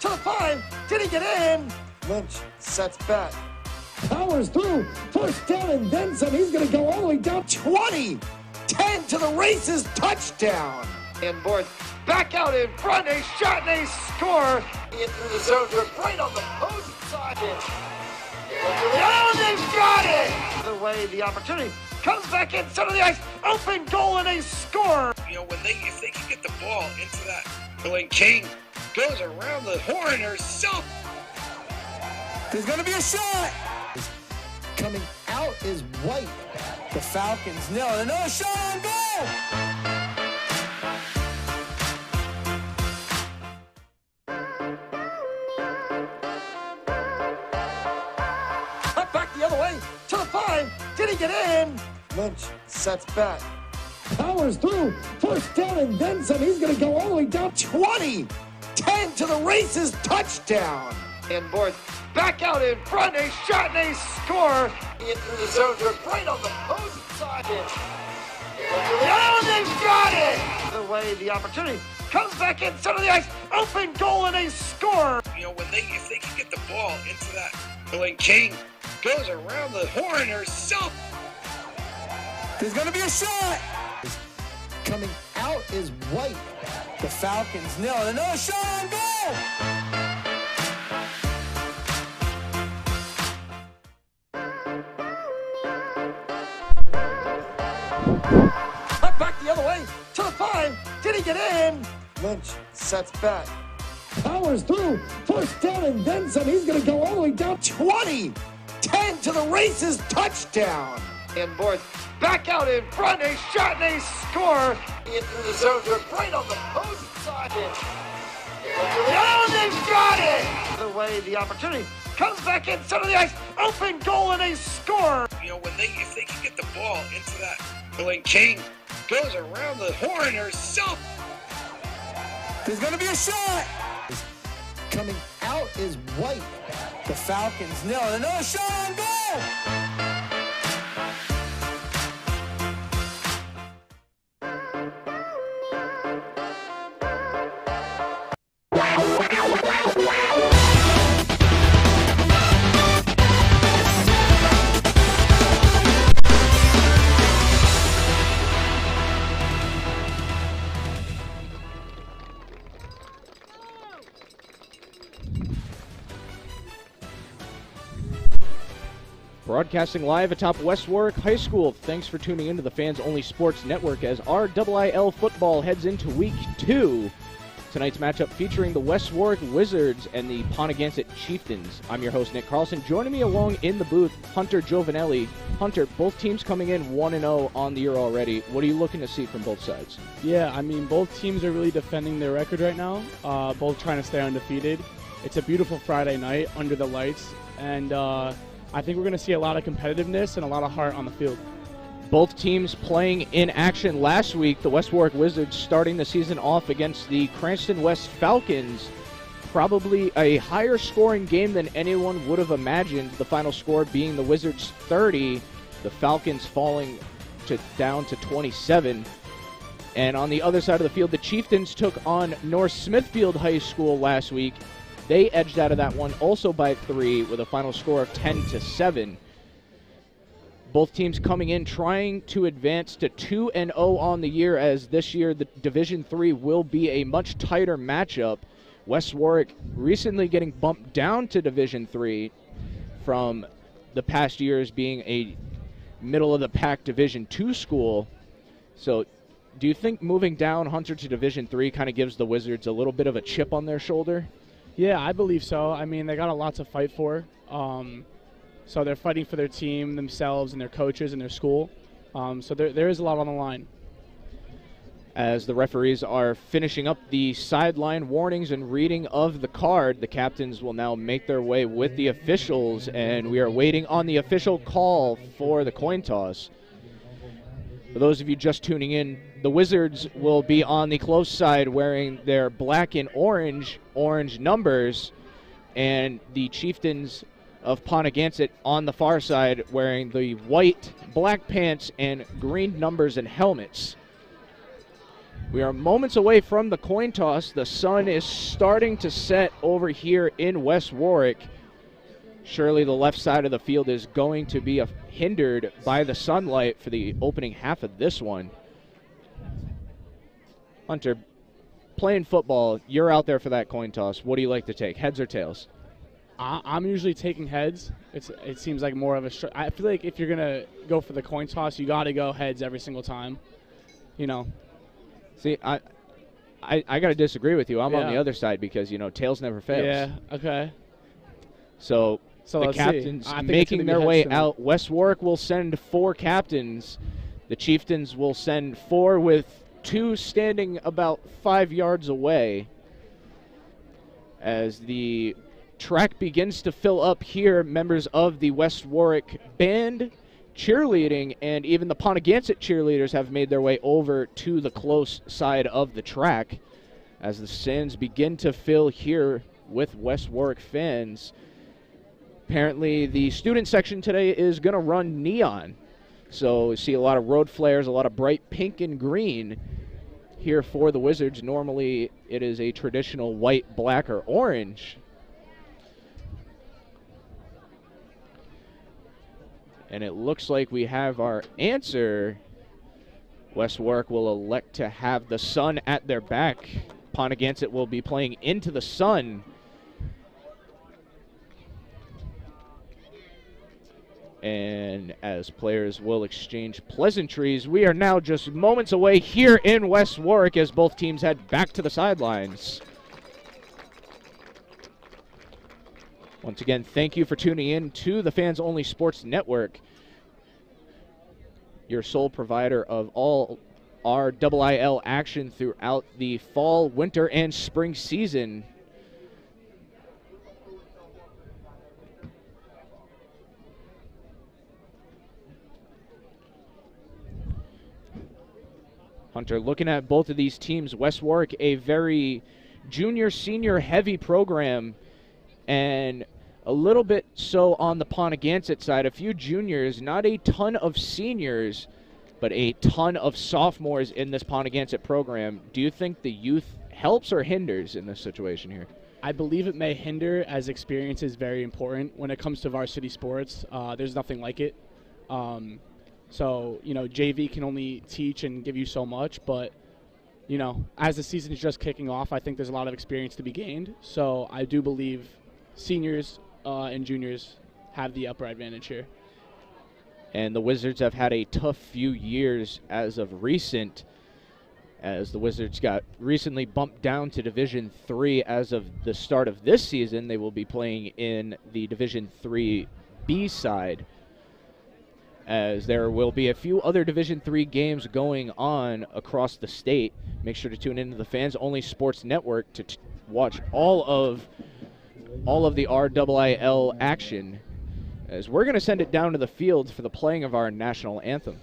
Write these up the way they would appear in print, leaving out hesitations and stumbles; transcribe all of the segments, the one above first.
to the 5. Did he get in? Lynch sets back. Powers through. First down and then some. He's going to go all the way down 20. 10 to the races. Touchdown. And board back out in front. A shot and a score. In through the zone grip right on the post side. Oh, they've got it. The way the opportunity comes back in center of the ice. Open goal and a score. You know, if they can get the ball into that, when King goes around the horn herself. There's going to be a shot. Coming out is White. The Falcons nail it. Another shot on goal. Up back the other way to the 5. Did he get in? Lynch sets back. Powers through. First down and then some. He's going to go all the way down 20. 10 to the races. Touchdown. And board back out in front. A shot and a score. In through the zone grip right on the post side. Oh, they've got it. The way the opportunity comes back in center of the ice. Open goal and a score. You know, if they can get the ball into that, when King goes around the horn herself. There's going to be a shot. Coming out is White. The Falcons nail it. Another shot on goal. Up back the other way to the 5. Did he get in? Lynch sets back. Powers through. First down and then some. He's going to go all the way down 20. 10 to the races. Touchdown. And board back out in front. A shot and a score. In through the zone grip right on the post side. Oh, they've got it. The way the opportunity comes back in center of the ice. Open goal and a score. You know, if they can get the ball into that, when King goes around the horn herself. There's going to be a shot. Coming out is White. The Falcons nail it. Another shot on goal. Broadcasting live atop West Warwick High School. Thanks for tuning into the Fans Only Sports Network as RIIL football heads into Week 2. Tonight's matchup featuring the West Warwick Wizards and the Ponaganset Chieftains. I'm your host, Nick Carlson. Joining me along in the booth, Hunter Giovanelli. Hunter, both teams coming in 1-0 on the year already. What are you looking to see from both sides? Yeah, I mean, both teams are really defending their record right now, both trying to stay undefeated. It's a beautiful Friday night under the lights, and I think we're going to see a lot of competitiveness and a lot of heart on the field. Both teams playing in action last week. The West Warwick Wizards starting the season off against the Cranston West Falcons. Probably a higher scoring game than anyone would have imagined. The final score being the Wizards 30, the Falcons falling down to 27. And on the other side of the field, the Chieftains took on North Smithfield High School last week. They edged out of that one also by 3 with a final score of 10-7. Both teams coming in trying to advance to 2-0 on the year, as this year the Division III will be a much tighter matchup. West Warwick recently getting bumped down to Division III from the past years being a middle-of-the-pack Division II school. So do you think moving down, Hunter, to Division III kind of gives the Wizards a little bit of a chip on their shoulder? Yeah, I believe so. I mean, they got a lot to fight for. So they're fighting for their team, themselves, and their coaches and their school. So there is a lot on the line. As the referees are finishing up the sideline warnings and reading of the card, the captains will now make their way with the officials, and we are waiting on the official call for the coin toss. For those of you just tuning in, the Wizards will be on the close side wearing their black and orange numbers, and the Chieftains of Ponaganset on the far side wearing the white, black pants, and green numbers and helmets. We are moments away from the coin toss. The sun is starting to set over here in West Warwick. Surely the left side of the field is going to be hindered by the sunlight for the opening half of this one. Hunter, playing football, you're out there for that coin toss. What do you like to take, heads or tails? I'm usually taking heads. It seems like more of a I feel like if you're going to go for the coin toss, you got to go heads every single time, you know. See, I got to disagree with you. I'm on the other side because, you know, tails never fails. Yeah, okay. So the captains making their way out. West Warwick will send 4 captains. The Chieftains will send 4 with 2 standing about 5 yards away. As the track begins to fill up here, members of the West Warwick band, cheerleading, and even the Ponaganset cheerleaders have made their way over to the close side of the track as the stands begin to fill here with West Warwick fans. Apparently the student section today is going to run neon, so you see a lot of road flares, a lot of bright pink and green here for the Wizards. Normally it is a traditional white, black, or orange. And it looks like we have our answer. West Warwick will elect to have the sun at their back. Ponaganset will be playing into the sun. And as players will exchange pleasantries, we are now just moments away here in West Warwick as both teams head back to the sidelines. Once again, thank you for tuning in to the Fans Only Sports Network, your sole provider of all RIIL action throughout the fall, winter, and spring season. Hunter, looking at both of these teams, West Warwick, a very junior-senior heavy program, and a little bit so on the Ponaganset side. A few juniors, not a ton of seniors, but a ton of sophomores in this Ponaganset program. Do you think the youth helps or hinders in this situation here? I believe it may hinder, as experience is very important when it comes to varsity sports. There's nothing like it. So, you know, JV can only teach and give you so much, but, you know, as the season is just kicking off, I think there's a lot of experience to be gained. So I do believe seniors and juniors have the upper advantage here. And the Wizards have had a tough few years as of recent, as the Wizards got recently bumped down to Division III as of the start of this season. They will be playing in the Division III B side, as there will be a few other Division III games going on across the state. Make sure to tune into the Fans Only Sports Network to watch all of the RIIL action, as we're going to send it down to the field for the playing of our national anthem.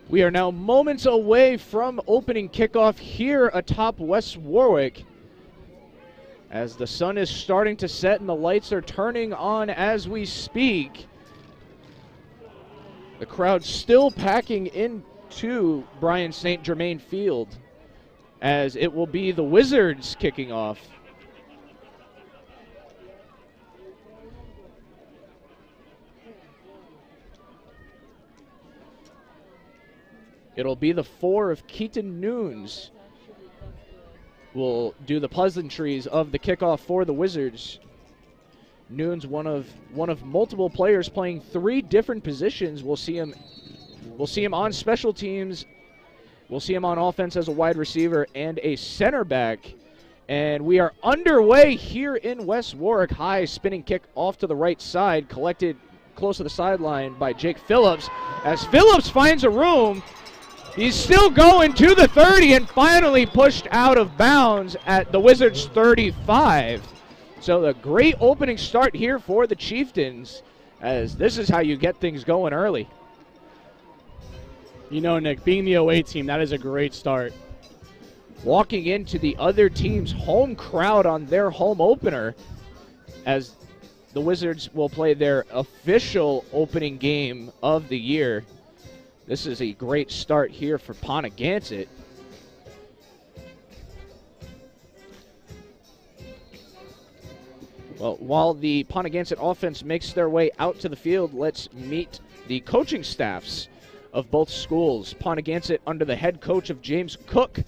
We are now moments away from opening kickoff here atop West Warwick. as the sun is starting to set and the lights are turning on as we speak. The crowd still packing into Bryant St. Germain Field, as it will be the Wizards kicking off. It'll be the 4 of Keaton Nunes will do the pleasantries of the kickoff for the Wizards. Nunes, one of multiple players playing 3 different positions. We'll see him on special teams. We'll see him on offense as a wide receiver and a center back. And we are underway here in West Warwick. High spinning kick off to the right side, collected close to the sideline by Jake Phillips. As Phillips finds a room, he's still going to the 30 and finally pushed out of bounds at the Wizards' 35. So a great opening start here for the Chieftains, as this is how you get things going early. You know, Nick, being the away team, that is a great start. Walking into the other team's home crowd on their home opener, as the Wizards will play their official opening game of the year. This is a great start here for Ponaganset. Well, while the Ponaganset offense makes their way out to the field, let's meet the coaching staffs of both schools. Ponaganset under the head coach of James Cook,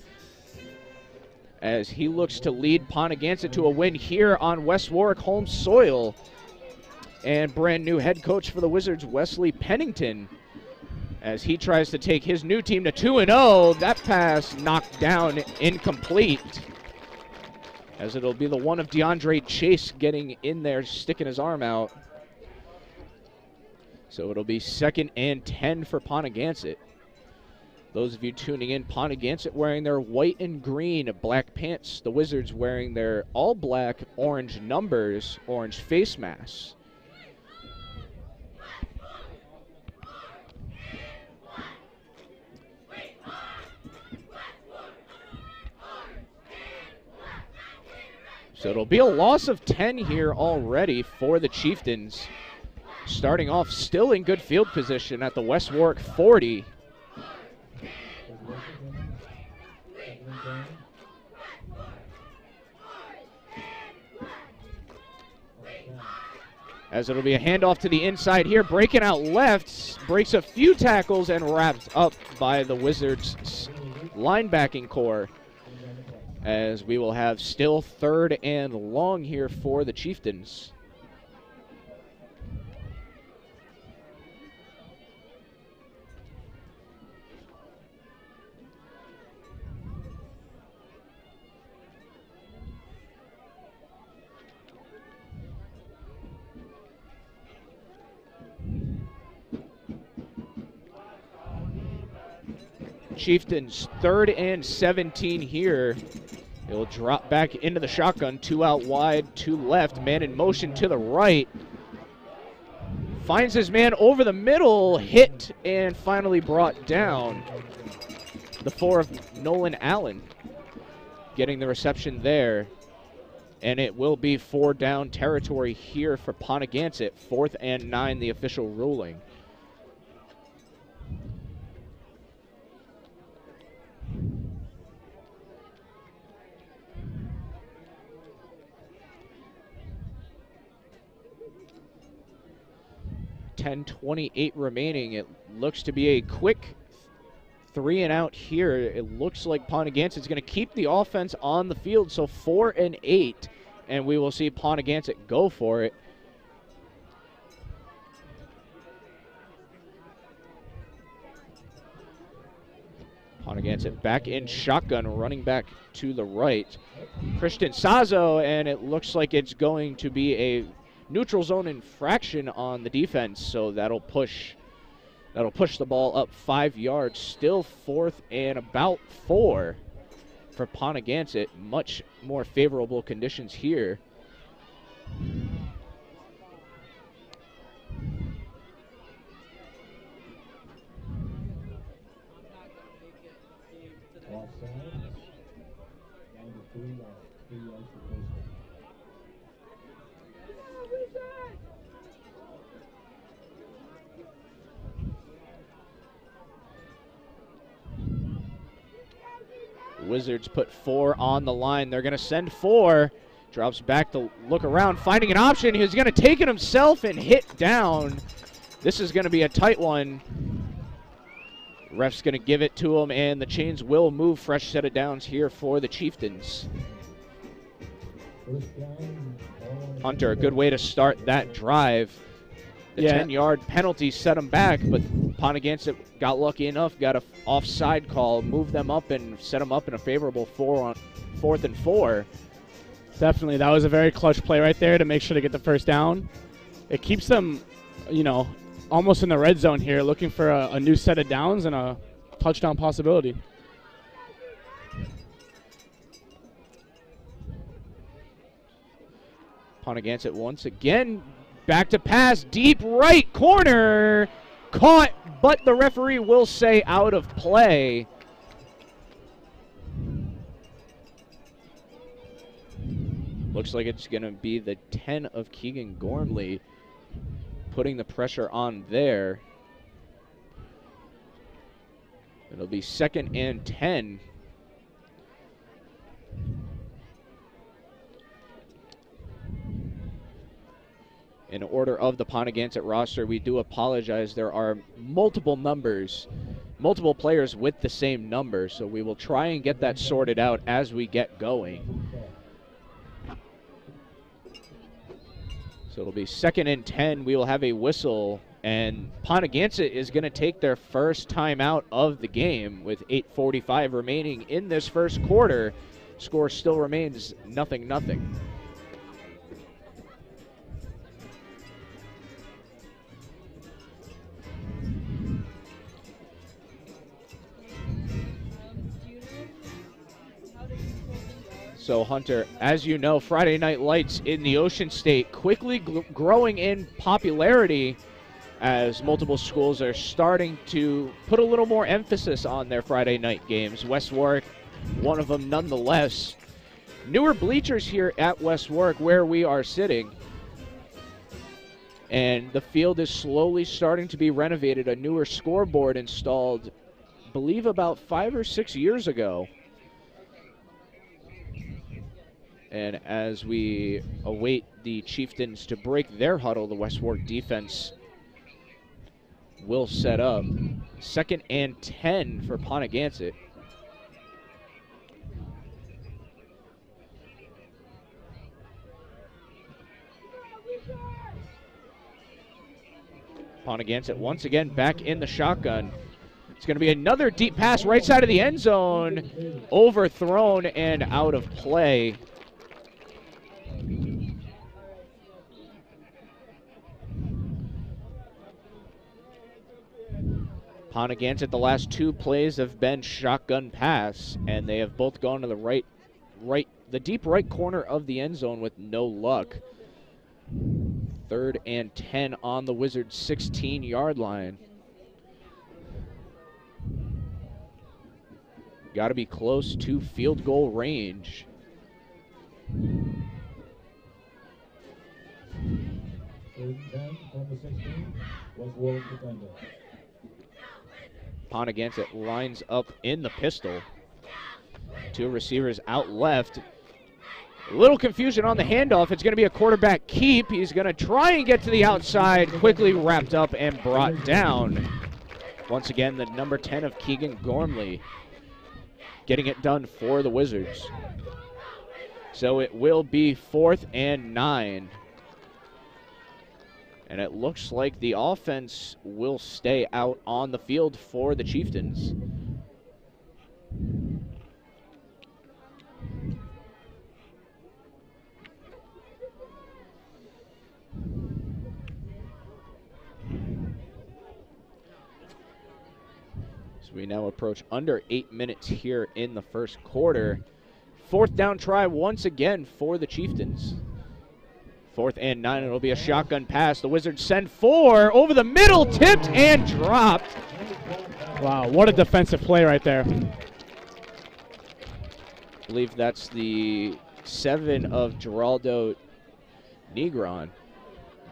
as he looks to lead Ponaganset to a win here on West Warwick home soil. And brand new head coach for the Wizards, Wesley Pennington, as he tries to take his new team to 2-0. That pass knocked down, incomplete, as it'll be the one of DeAndre Chase getting in there, sticking his arm out. So it'll be 2nd and 10 for Ponaganset. Those of you tuning in, Ponaganset wearing their white and green black pants. The Wizards wearing their all black orange numbers, orange face masks. So it'll be a loss of 10 here already for the Chieftains. Starting off still in good field position at the West Warwick 40. As it'll be a handoff to the inside here, breaking out left, breaks a few tackles and wrapped up by the Wizards linebacking core. As we will have still 3rd and long here for the Chieftains. Chieftains 3rd and 17 here. He'll drop back into the shotgun, 2 out wide, 2 left, man in motion to the right. Finds his man over the middle, hit, and finally brought down. The 4 of Nolan Allen getting the reception there. And it will be 4 down territory here for Ponaganset. 4th and 9, the official ruling. .10:28 remaining. It looks to be a quick 3 and out here. It looks like Ponaganset's going to keep the offense on the field, so 4 and 8, and we will see Ponaganset go for it. Ponaganset back in shotgun, running back to the right. Christian Sazo, and it looks like it's going to be a neutral zone infraction on the defense, so that'll push the ball up 5 yards. Still 4th and about 4 for Ponaganset. Much more favorable conditions here. Wizards put 4 on the line. They're going to send 4. Drops back to look around, finding an option. He's going to take it himself and hit down. This is going to be a tight one. Ref's going to give it to him, and the chains will move. Fresh set of downs here for the Chieftains. Hunter, a good way to start that drive. The 10-yard penalty set him back, but Ponaganset got lucky enough, got an offside call, moved them up and set them up in a favorable 4th and 4. Definitely. That was a very clutch play right there to make sure to get the first down. It keeps them, almost in the red zone here, looking for a new set of downs and a touchdown possibility. Ponaganset once again, back to pass, deep right corner, caught, but the referee will say out of play. Looks like it's going to be the 10 of Keegan Gormley putting the pressure on there. It'll be 2nd and 10. In order of the Ponaganset roster, we do apologize. There are multiple players with the same number, so we will try and get that sorted out as we get going. So it'll be 2nd and 10. We will have a whistle, and Ponaganset is going to take their first time out of the game with 8:45 remaining in this first quarter. Score still remains 0-0. So, Hunter, as you know, Friday Night Lights in the Ocean State quickly growing in popularity as multiple schools are starting to put a little more emphasis on their Friday night games. West Warwick, one of them nonetheless. Newer bleachers here at West Warwick where we are sitting. And the field is slowly starting to be renovated. A newer scoreboard installed, I believe, about 5 or 6 years ago. And as we await the Chieftains to break their huddle, the West Warwick defense will set up. 2nd and 10 for Ponaganset. Ponaganset once again back in the shotgun. It's going to be another deep pass right side of the end zone. Overthrown and out of play. Ponaganset, the last 2 plays have been shotgun pass, and they have both gone to the deep right corner of the end zone with no luck. 3rd and 10 on the Wizards' 16-yard line. Got to be close to field goal range. Ponaganset lines up in the pistol. 2 receivers out left. A little confusion on the handoff. It's going to be a quarterback keep. He's going to try and get to the outside. Quickly wrapped up and brought down. Once again, the number 10 of Keegan Gormley getting it done for the Wizards. So it will be 4th and 9. And it looks like the offense will stay out on the field for the Chieftains. So we now approach under 8 minutes here in the first quarter. 4th down try once again for the Chieftains. 4th and 9, it'll be a shotgun pass. The Wizards send 4 over the middle, tipped and dropped. Wow, what a defensive play right there. I believe that's the 7 of Geraldo Negron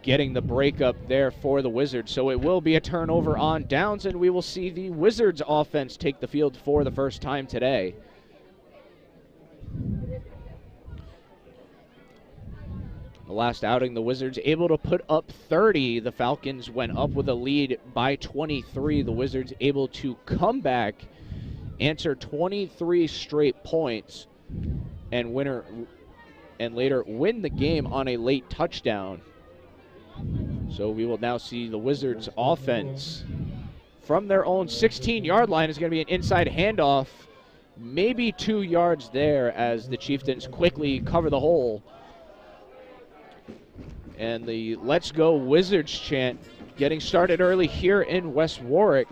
getting the breakup there for the Wizards. So it will be a turnover on downs, and we will see the Wizards offense take the field for the first time today. The last outing, the Wizards able to put up 30. The Falcons went up with a lead by 23. The Wizards able to come back, answer 23 straight points, and later win the game on a late touchdown. So we will now see the Wizards offense from their own 16-yard line. Is going to be an inside handoff, maybe 2 yards there as the Chieftains quickly cover the hole. And the Let's Go Wizards chant getting started early here in West Warwick.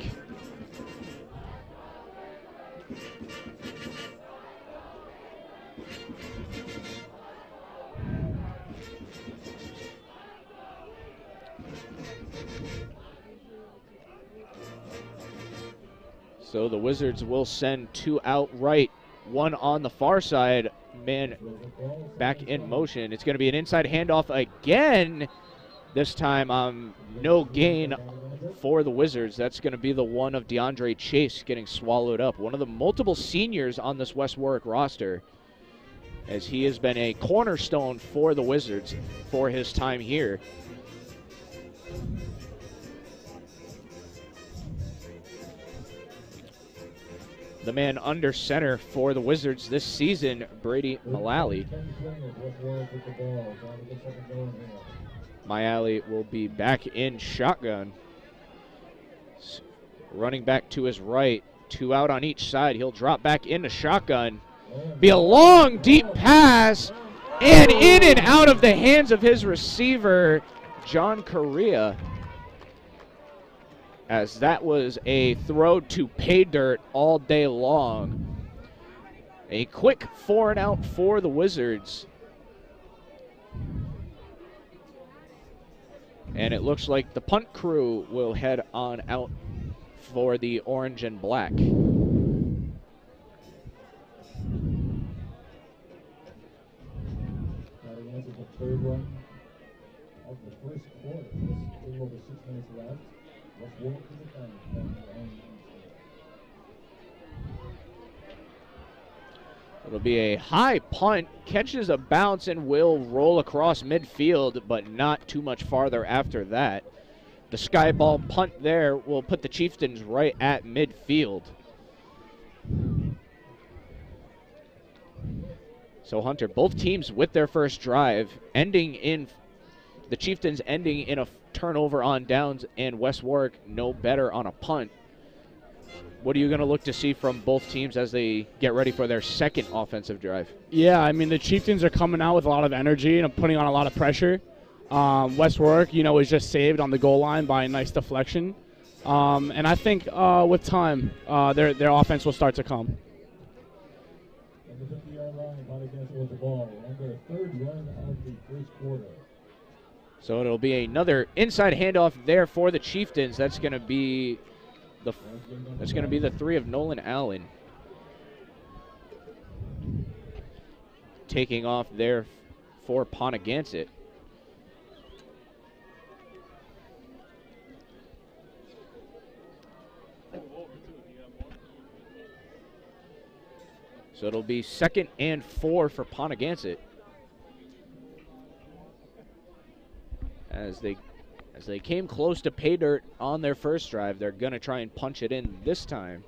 So the Wizards will send 2 out right, 1 on the far side. Man back in motion. It's going to be an inside handoff again. This time no gain for the Wizards. That's going to be the one of DeAndre Chase getting swallowed up. One of the multiple seniors on this West Warwick roster, as he has been a cornerstone for the Wizards for his time here. The man under center for the Wizards this season, Brady Mullally. Mullally will be back in shotgun. Running back to his right, 2 out on each side. He'll drop back into shotgun. Be a long, deep pass, and in and out of the hands of his receiver, John Correa, as that was a throw to pay dirt all day long. A quick 4 and out for the Wizards. And it looks like the punt crew will head on out for the orange and black. Third one of the first quarter. Just a little over 6 minutes left. Let's walk to the time. It'll be a high punt, catches a bounce and will roll across midfield, but not too much farther after that. The sky ball punt there will put the Chieftains right at midfield. So Hunter, both teams with their first drive, the Chieftains ending in a turnover on downs, and West Warwick no better on a punt. What are you going to look to see from both teams as they get ready for their second offensive drive? Yeah, I mean, the Chieftains are coming out with a lot of energy and putting on a lot of pressure. West Warwick, was just saved on the goal line by a nice deflection. And I think with time, their offense will start to come. And the 50-yard line, Ponaganset with the ball on their third run of the first quarter. So it'll be another inside handoff there for the Chieftains. That's going to be the 3 of Nolan Allen. Taking off there for Ponaganset. So it'll be 2nd and 4 for Ponaganset. As they came close to pay dirt on their first drive, they're going to try and punch it in this time.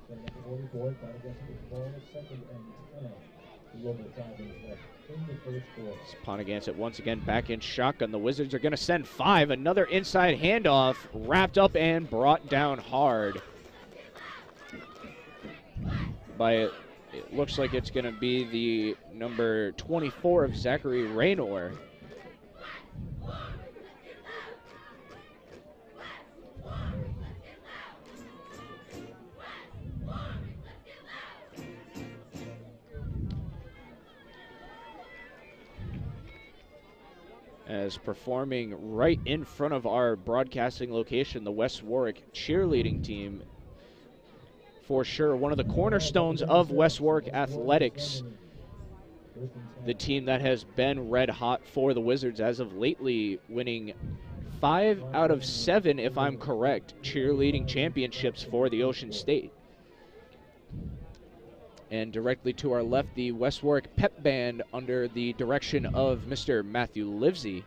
Ponaganset once again back in shotgun. The Wizards are going to send 5. Another inside handoff, wrapped up and brought down hard by it looks like it's going to be the number 24 of Zachary Raynor. As performing right in front of our broadcasting location, the West Warwick cheerleading team, for sure one of the cornerstones of West Warwick athletics. The team that has been red hot for the Wizards as of lately, winning 5 out of 7, if I'm correct, cheerleading championships for the Ocean State. And directly to our left, the West Warwick Pep Band under the direction of Mr. Matthew Livesey.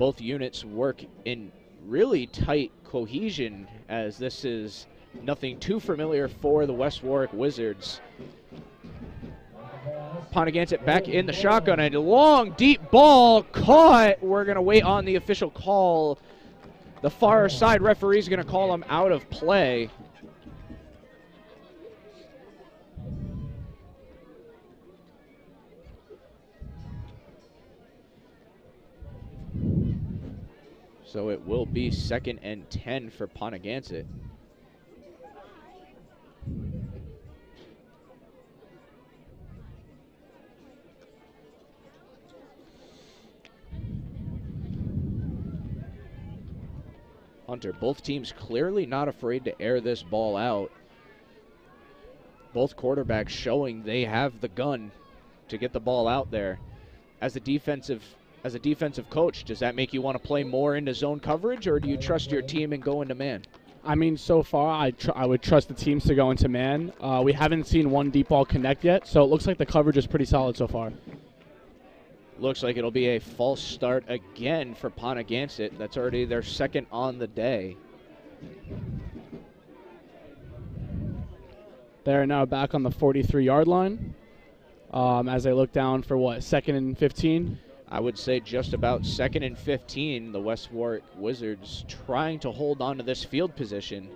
both units work in really tight cohesion, as this is nothing too familiar for the West Warwick Wizards. Ponaganset back in the shotgun, and a long, deep ball caught. We're going to wait on the official call. The far side referee is going to call him out of play. So it will be 2nd and 10 for Ponaganset. Hunter, both teams clearly not afraid to air this ball out. Both quarterbacks showing they have the gun to get the ball out there. As a defensive coach, does that make you want to play more into zone coverage, or do you trust your team and go into man? I mean, so far, I would trust the teams to go into man. We haven't seen one deep ball connect yet, so it looks like the coverage is pretty solid so far. Looks like it'll be a false start again for Ponaganset. That's already their 2nd on the day. They're now back on the 43-yard line as they look down for, what, 2nd and 15? I would say just about 2nd and 15. The West Warwick Wizards trying to hold on to this field position.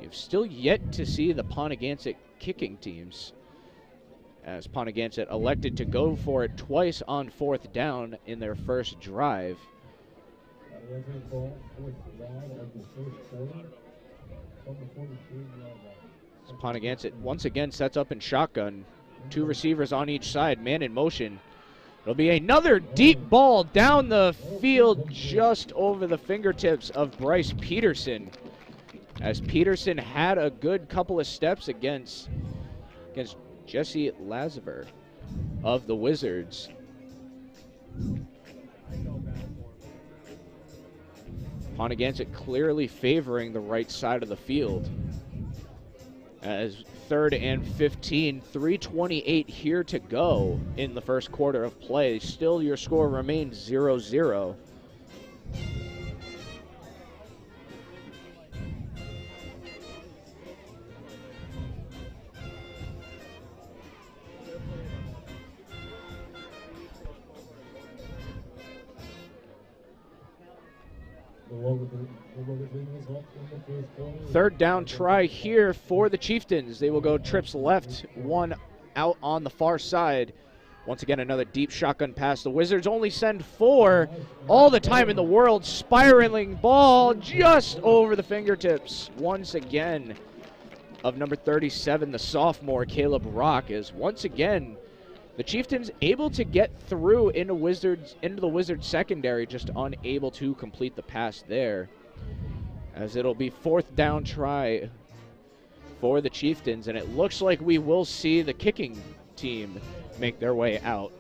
We've still yet to see the Ponaganset kicking teams, as Ponaganset elected to go for it twice on 4th down in their first drive. So Ponaganset once again sets up in shotgun. 2 receivers on each side, man in motion. It'll be another deep ball down the field just over the fingertips of Bryce Peterson, as Peterson had a good couple of steps against Jesse Lazaver of the Wizards. Ponaganset clearly favoring the right side of the field. As 3rd and 15, 3:28 here to go in the first quarter of play. Still, your score remains 0-0. Third down try here for the Chieftains. They will go trips left, 1 out on the far side. Once again, another deep shotgun pass. The Wizards only send 4. All the time in the world. Spiraling ball just over the fingertips once again of number 37, the sophomore Caleb Rock, is once again the Chieftains able to get through into the Wizards secondary, just unable to complete the pass there. As it'll be 4th down try for the Chieftains, and it looks like we will see the kicking team make their way out.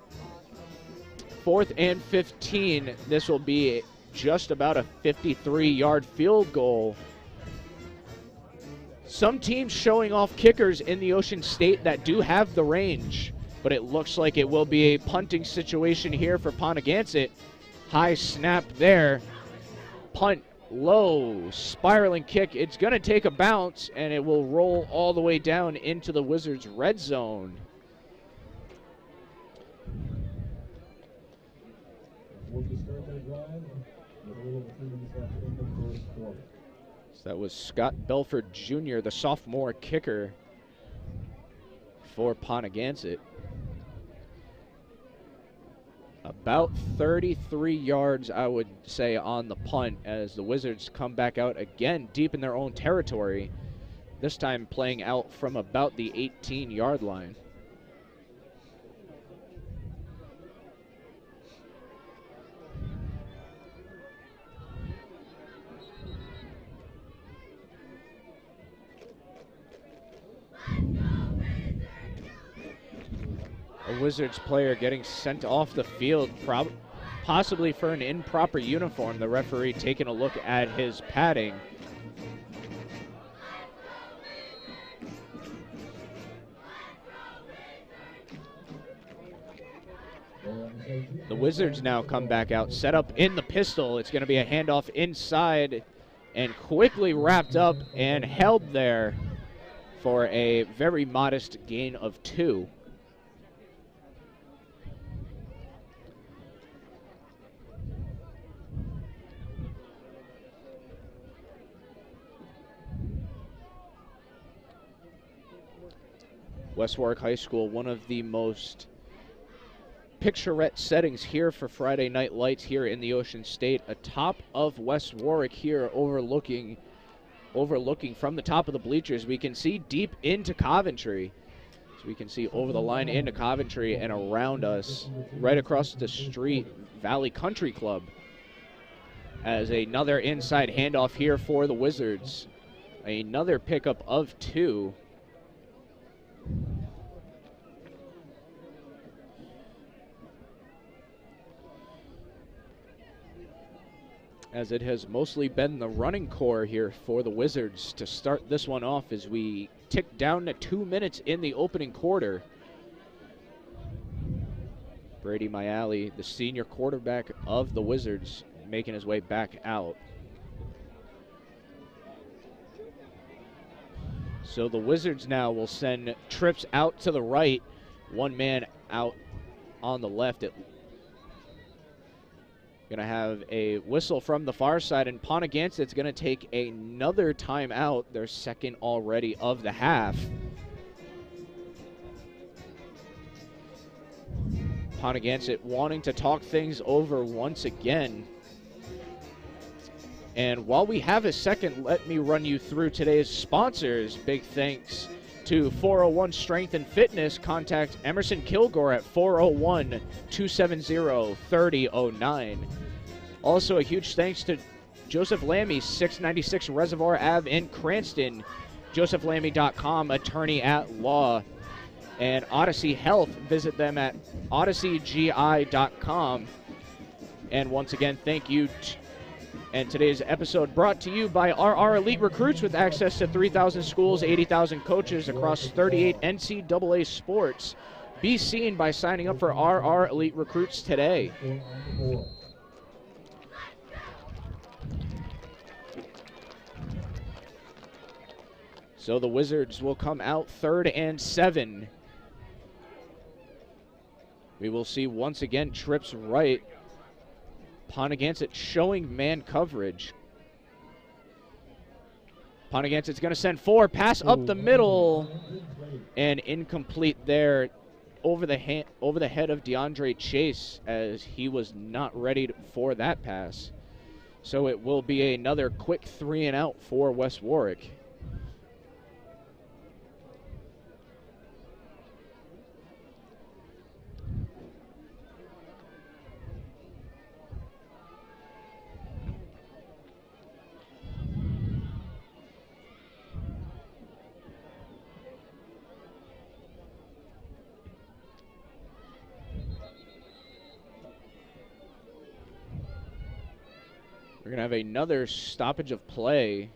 4th and 15. This will be just about a 53-yard field goal. Some teams showing off kickers in the Ocean State that do have the range, but it looks like it will be a punting situation here for Ponaganset. High snap there. Punt, low, spiraling kick. It's going to take a bounce, and it will roll all the way down into the Wizards' red zone. So that was Scott Belford Jr., the sophomore kicker for Ponaganset. About 33 yards, I would say, on the punt, as the Wizards come back out again deep in their own territory, this time playing out from about the 18-yard line. A Wizards player getting sent off the field, possibly for an improper uniform. The referee taking a look at his padding. The Wizards now come back out, set up in the pistol. It's going to be a handoff inside and quickly wrapped up and held there for a very modest gain of 2. West Warwick High School, one of the most picturesque settings here for Friday Night Lights here in the Ocean State, atop of West Warwick here, overlooking from the top of the bleachers. We can see deep into Coventry. So we can see over the line into Coventry, and around us, right across the street, Valley Country Club. As another inside handoff here for the Wizards. Another pickup of 2. As it has mostly been the running core here for the Wizards to start this one off as we tick down to 2 minutes in the opening quarter. Brady Mayali, the senior quarterback of the Wizards, making his way back out. So the Wizards now will send trips out to the right, one man out on the left. Going to have a whistle from the far side, and Ponaganset's going to take another timeout, their second already of the half. Ponaganset wanting to talk things over once again. And while we have a second, let me run you through today's sponsors. Big thanks to 401 Strength and Fitness. Contact Emerson Kilgore at 401-270-3009. Also, a huge thanks to Joseph Lammy, 696 Reservoir Ave in Cranston. JosephLammy.com, attorney at law. And Odyssey Health, visit them at odysseygi.com. And once again, thank you. And today's episode brought to you by RR Elite Recruits, with access to 3,000 schools, 80,000 coaches across 38 NCAA sports. Be seen by signing up for RR Elite Recruits today. So the Wizards will come out 3rd and 7. We will see once again trips right. Ponaganset showing man coverage. Ponaganset's going to send 4, pass up the middle, and incomplete there over the head of DeAndre Chase, as he was not ready for that pass. So it will be another quick 3 and out for West Warwick. We're going to have another stoppage of play.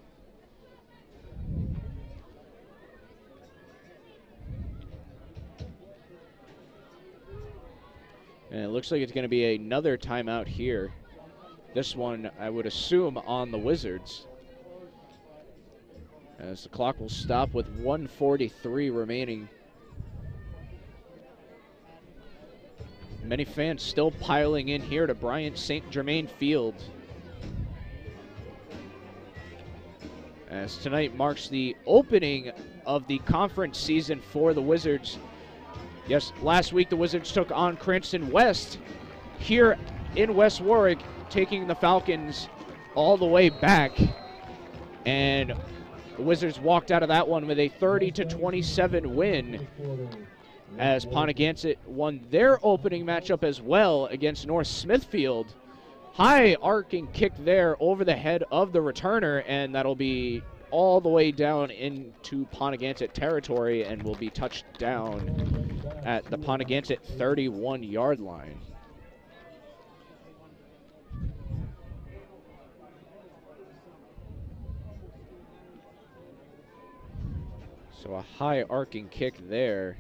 And it looks like it's going to be another timeout here. This one, I would assume, on the Wizards, as the clock will stop with 1:43 remaining. Many fans still piling in here to Bryant St. Germain Field, as tonight marks the opening of the conference season for the Wizards. Yes, last week the Wizards took on Cranston West here in West Warwick, taking the Falcons all the way back. And the Wizards walked out of that one with a 30-27 win, as Ponaganset won their opening matchup as well against North Smithfield. High arcing kick there over the head of the returner, and that'll be all the way down into Ponaganset territory and will be touched down at the Ponaganset 31-yard line. So a high arcing kick there.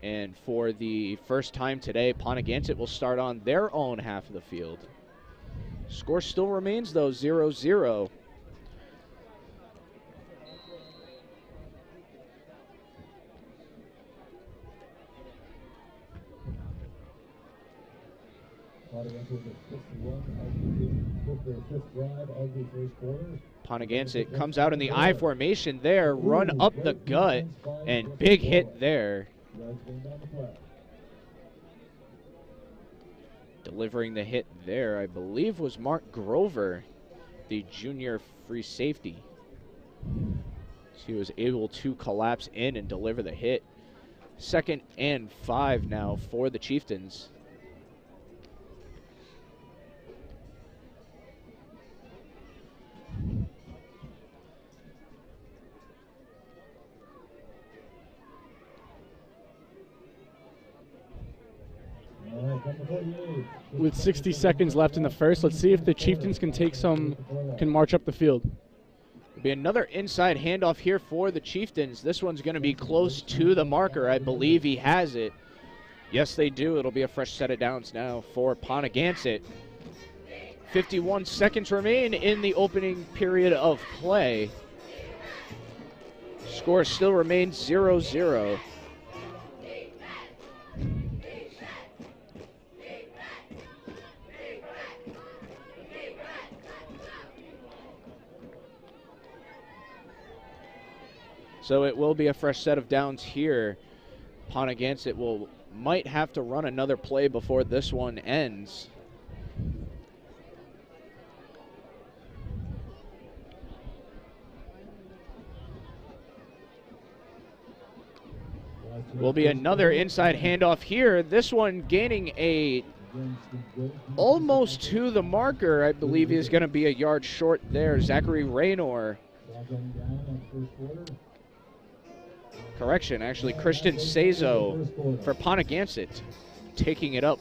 And for the first time today, Ponaganset will start on their own half of the field. Score still remains, though, 0-0. Ponaganset comes out in the I formation there, run up the gut, and big hit there. Delivering the hit there, I believe, was Mark Grover, the junior free safety. So he was able to collapse in and deliver the hit. 2nd and 5 now for the Chieftains. With 60 seconds left in the first, let's see if the Chieftains can march up the field. There'll be another inside handoff here for the Chieftains. This one's going to be close to the marker. I believe he has it. Yes, they do. It'll be a fresh set of downs now for Ponaganset. 51 seconds remain in the opening period of play. Score still remains 0-0. So it will be a fresh set of downs here. Ponaganset might have to run another play before this one ends. Will be another inside handoff here. This one gaining almost to the marker. I believe he's going to be a yard short there. Zachary Raynor. Correction, actually, Christian Sezo for Ponaganset, taking it up.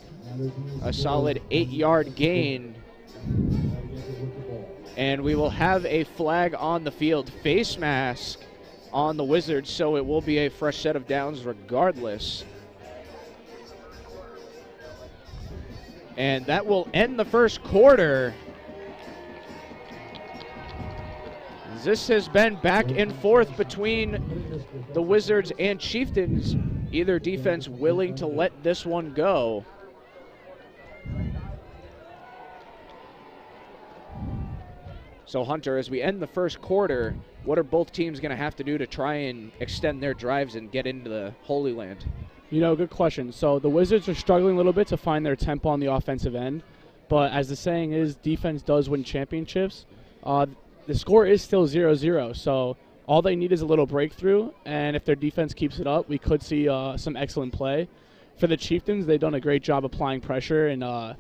A solid 8-yard gain. And we will have a flag on the field. Face mask on the Wizards, so it will be a fresh set of downs regardless. And that will end the first quarter. This has been back and forth between the Wizards and Chieftains. Either defense willing to let this one go. So Hunter, as we end the first quarter, what are both teams going to have to do to try and extend their drives and get into the Holy Land? You know, good question. So the Wizards are struggling a little bit to find their tempo on the offensive end. But as the saying is, defense does win championships. The score is still 0-0, so all they need is a little breakthrough, and if their defense keeps it up, we could see some excellent play. For the Chieftains, they've done a great job applying pressure and,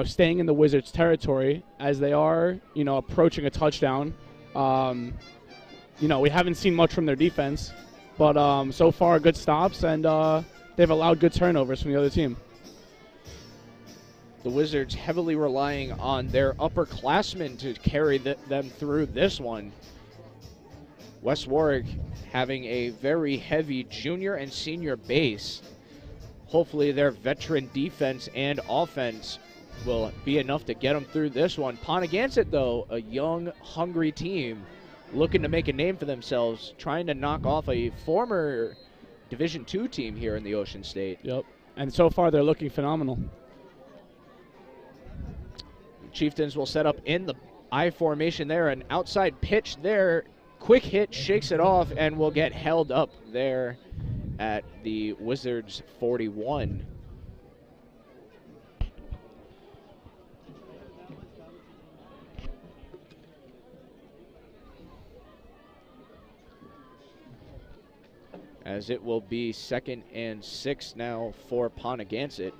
staying in the Wizards' territory as they are, approaching a touchdown. We haven't seen much from their defense, but so far good stops, and they've allowed good turnovers from the other team. The Wizards heavily relying on their upperclassmen to carry them through this one. West Warwick having a very heavy junior and senior base. Hopefully their veteran defense and offense will be enough to get them through this one. Ponaganset, though, a young, hungry team looking to make a name for themselves, trying to knock off a former Division II team here in the Ocean State. Yep, and so far they're looking phenomenal. Chieftains will set up in the I formation there. An outside pitch there. Quick hit, shakes it off, and will get held up there at the Wizards 41. As it will be 2nd and 6 now for Ponaganset.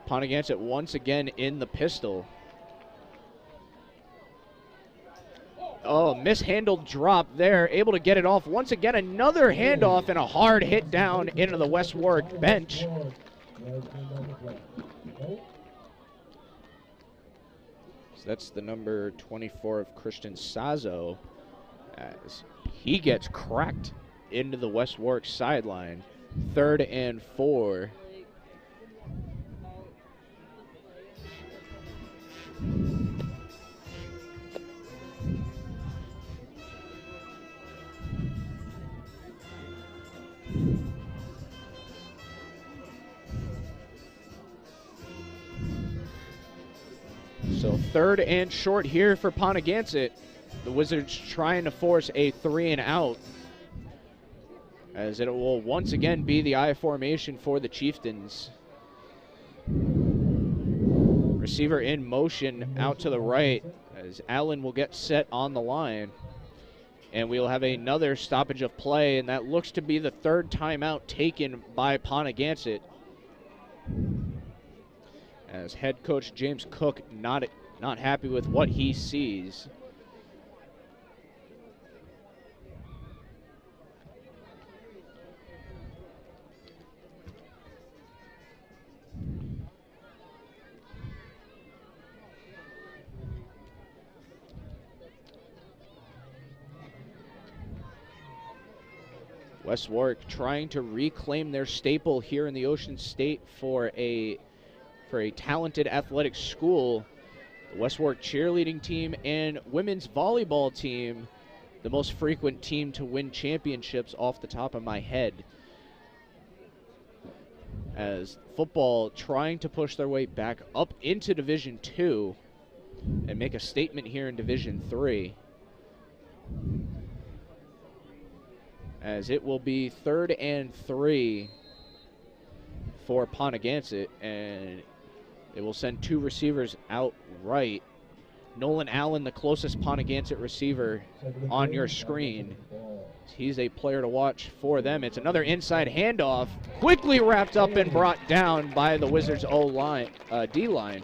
Ponaganset once again in the pistol. Oh, mishandled drop there. Able to get it off. Once again, another handoff and a hard hit down into the West Warwick bench. So that's the number 24 of Christian Sazo, as he gets cracked into the West Warwick sideline. 3rd and 4. So 3rd and short here for Ponaganset. The Wizards trying to force a 3 and out, as it will once again be the I formation for the Chieftains. Receiver in motion out to the right, as Allen will get set on the line. And we'll have another stoppage of play, and that looks to be the 3rd timeout taken by Ponaganset, as head coach James Cook not happy with what he sees. West Warwick trying to reclaim their staple here in the Ocean State for a talented athletic school. The West Warwick cheerleading team and women's volleyball team, the most frequent team to win championships off the top of my head. As football trying to push their way back up into Division II and make a statement here in Division III. As it will be 3rd and 3 for Ponaganset, and it will send 2 receivers out right. Nolan Allen, the closest Ponaganset receiver on your screen. He's a player to watch for them. It's another inside handoff, quickly wrapped up and brought down by the Wizards O-line, D-line.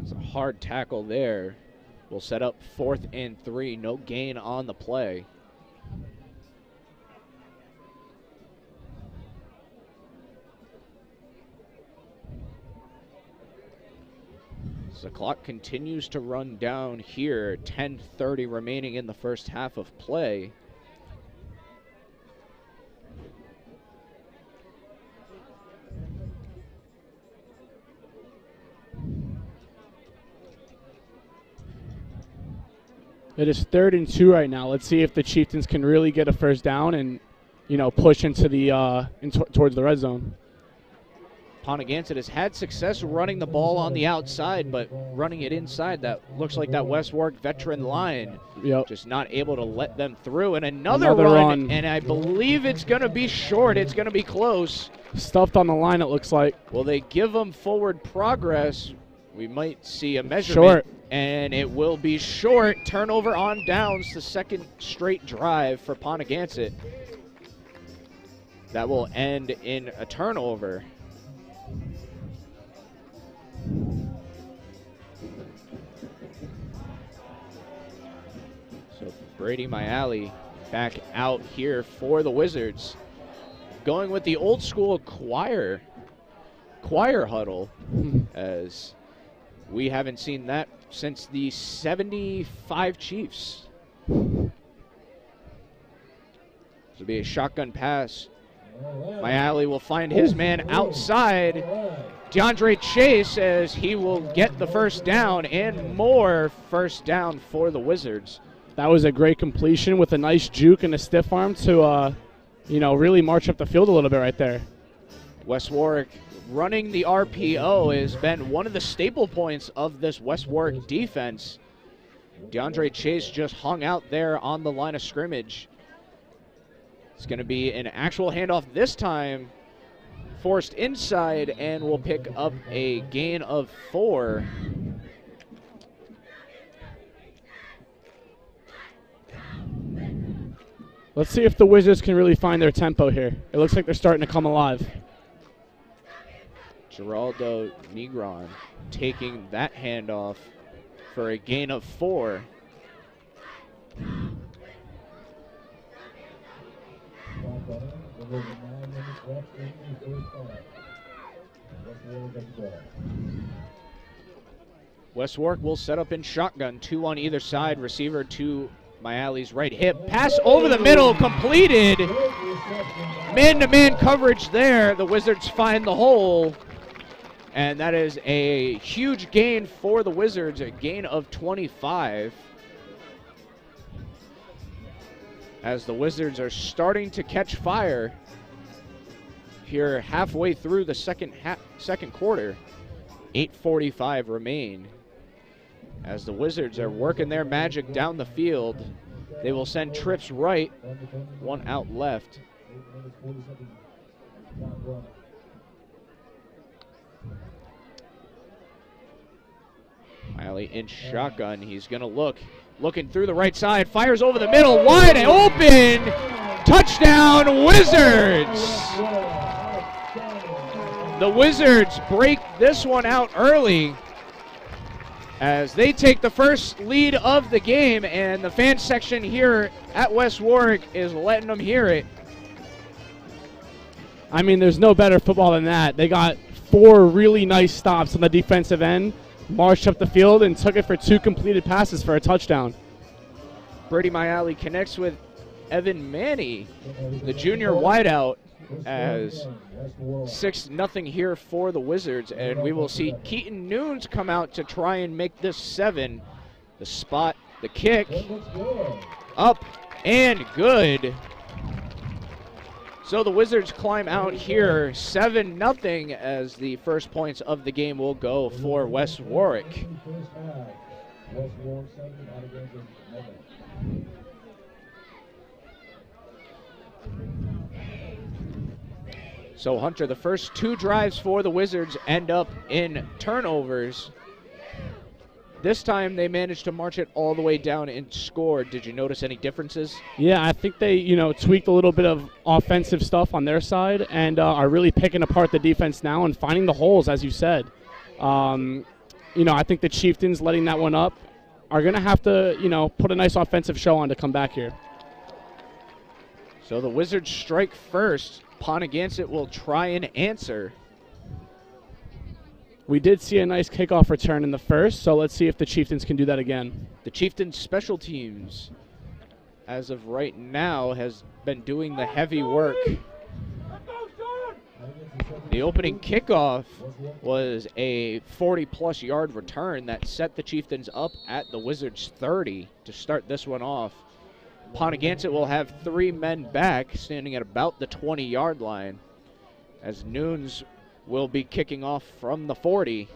It's a hard tackle there. We'll set up 4th and 3. No gain on the play. So the clock continues to run down here. 10:30 remaining in the first half of play. It is 3rd and 2 right now. Let's see if the Chieftains can really get a first down and, push into the towards the red zone. Ponaganset has had success running the ball on the outside, but running it inside, that looks like that West Warwick veteran line. Yep. Just not able to let them through. And another run, and I believe it's going to be short. It's going to be close. Stuffed on the line, it looks like. Will they give them forward progress? We might see a measurement. Short. And it will be short. Turnover on downs, the 2nd straight drive for Ponaganset. That will end in a turnover. So Brady Mayali back out here for the Wizards. Going with the old school choir huddle, as we haven't seen that since the 75 Chiefs. This will be a shotgun pass. Mayali will find his man outside. DeAndre Chase, as he will get the first down, and more first down for the Wizards. That was a great completion with a nice juke and a stiff arm to, really march up the field a little bit right there. West Warwick running the RPO has been one of the staple points of this West Warwick defense. DeAndre Chase just hung out there on the line of scrimmage. It's going to be an actual handoff this time, forced inside, and will pick up a gain of 4. Let's see if the Wizards can really find their tempo here. It looks like they're starting to come alive. Geraldo Negron taking that handoff for a gain of 4. West Warwick will set up in shotgun, 2 on either side, receiver to Mayali's right hip. Pass over the middle, completed. Man-to-man coverage there. The Wizards find the hole. And that is a huge gain for the Wizards, a gain of 25. As the Wizards are starting to catch fire here halfway through the second quarter. 8:45 remain. As the Wizards are working their magic down the field, they will send trips right, 1 out left. Miley in shotgun. He's going to looking through the right side, fires over the middle, wide open. Touchdown, Wizards! The Wizards break this one out early as they take the first lead of the game, and the fan section here at West Warwick is letting them hear it. I mean, there's no better football than that. They got 4 really nice stops on the defensive end, marched up the field, and took it for 2 completed passes for a touchdown. Brady Mayali connects with Evan Manny, the junior wideout, as 6-0 here for the Wizards, and we will see Keaton Nunes come out to try and make this 7. The spot, the kick, up and good. So the Wizards climb out here 7-0 as the first points of the game will go for West Warwick. So Hunter, the first 2 drives for the Wizards end up in turnovers. This time they managed to march it all the way down and score. Did you notice any differences? Yeah, I think they, tweaked a little bit of offensive stuff on their side and are really picking apart the defense now and finding the holes, as you said. I think the Chieftains letting that one up are going to have to, put a nice offensive show on to come back here. So the Wizards strike first. Ponaganset will try and answer. We did see a nice kickoff return in the first, so let's see if the Chieftains can do that again. The Chieftains special teams, as of right now, has been doing the heavy work. The opening kickoff was a 40-plus yard return that set the Chieftains up at the Wizards' 30 to start this one off. Ponaganset will have 3 men back, standing at about the 20-yard line, as Nunes will be kicking off from the 40.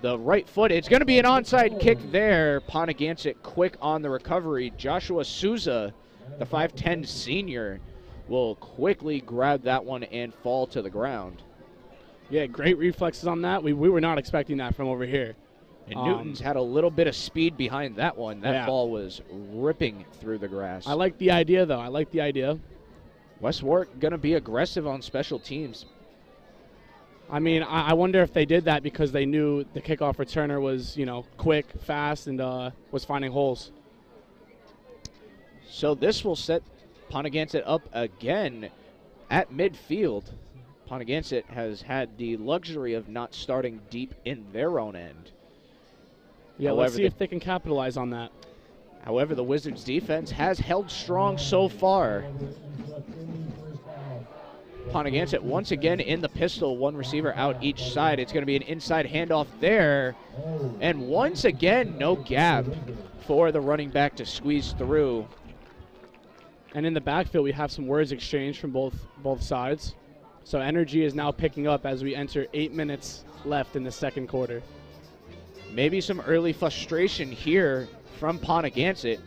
The right foot, it's going to be an onside kick there. Ponaganset quick on the recovery. Joshua Souza, the 5'10 senior, will quickly grab that one and fall to the ground. Yeah, great reflexes on that. We were not expecting that from over here. And Newton's had a little bit of speed behind that one. That ball was ripping through the grass. I like the idea, though. I like the idea. West Warwick going to be aggressive on special teams. I mean, I wonder if they did that because they knew the kickoff returner was, quick, fast, and was finding holes. So this will set Ponaganset up again at midfield. Ponaganset has had the luxury of not starting deep in their own end. Yeah, let's see if they can capitalize on that. However, the Wizards' defense has held strong so far. Ponaganset once again in the pistol, 1 receiver out each side. It's going to be an inside handoff there. And once again, no gap for the running back to squeeze through. And in the backfield, we have some words exchanged from both sides. So energy is now picking up as we enter 8 minutes left in the second quarter. Maybe some early frustration here from Ponaganset.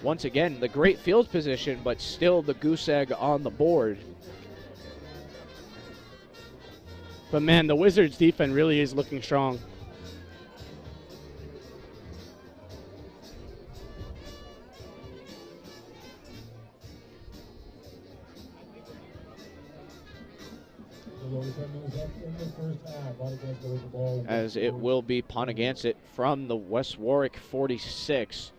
Once again, the great field position, but still the goose egg on the board. But, man, the Wizards' defense really is looking strong. as it will be Ponaganset from the West Warwick 46.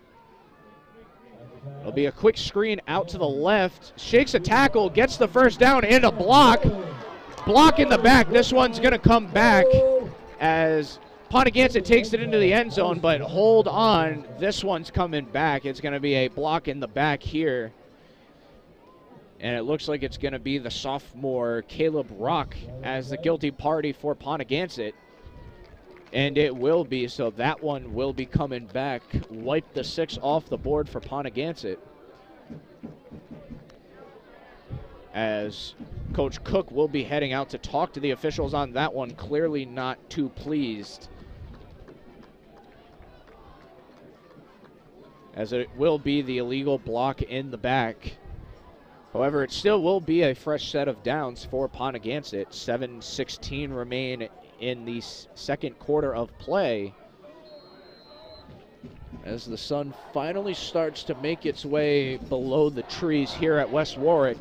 It'll be a quick screen out to the left, shakes a tackle, gets the first down, and a block. Block in the back. This one's going to come back as Ponaganset takes it into the end zone, but hold on. This one's coming back. It's going to be a block in the back here. And it looks like it's going to be the sophomore Caleb Rock as the guilty party for Ponaganset. And it will be, so that one will be coming back. Wipe the 6 off the board for Ponaganset. As Coach Cook will be heading out to talk to the officials on that one. Clearly not too pleased, as it will be the illegal block in the back. However, it still will be a fresh set of downs for Ponaganset. 7:16 remain in the second quarter of play, as the sun finally starts to make its way below the trees here at West Warwick.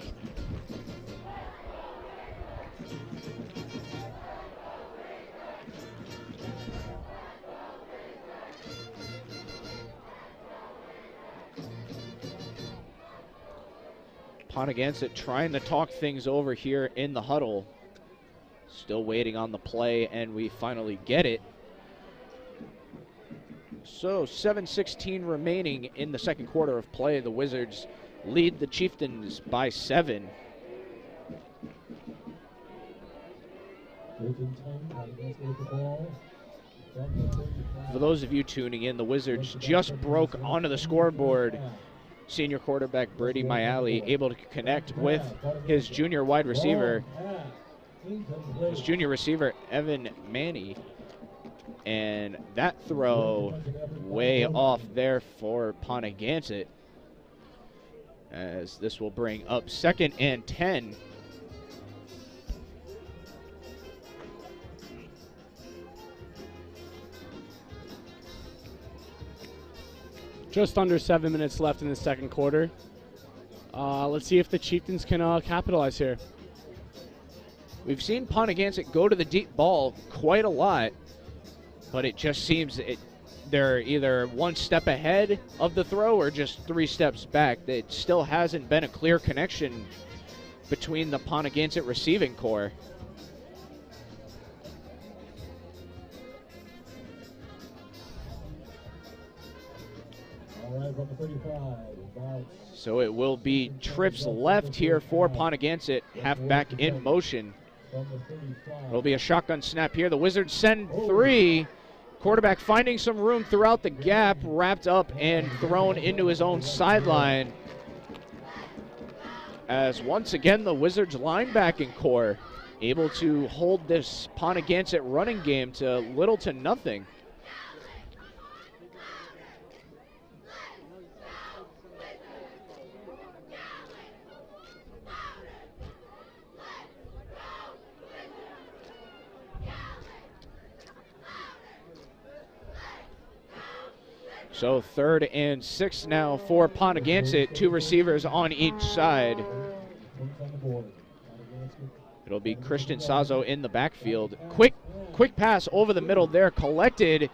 Ponaganset trying to talk things over here in the huddle. Still waiting on the play, and we finally get it. So 7:16 remaining in the second quarter of play. The Wizards lead the Chieftains by 7. For those of you tuning in, the Wizards just broke onto the scoreboard. Senior quarterback Brady Mayali able to connect with his junior wide receiver, Evan Manny. And that throw way off there for Ponaganset, as this will bring up 2nd and 10. Just under 7 minutes left in the second quarter. Let's see if the Chieftains can capitalize here. We've seen Ponaganset go to the deep ball quite a lot, but it just seems they're either one step ahead of the throw or just 3 steps back. It still hasn't been a clear connection between the Ponaganset receiving core. So it will be trips left here for Ponaganset, halfback in motion. It'll be a shotgun snap here. The Wizards send 3. Quarterback finding some room throughout the gap, wrapped up and thrown into his own sideline. As once again the Wizards linebacking core able to hold this Ponaganset running game to little to nothing. So 3rd and 6 now for Ponaganset, 2 receivers on each side. It'll be Christian Sazo in the backfield. Quick pass over the middle there, collected,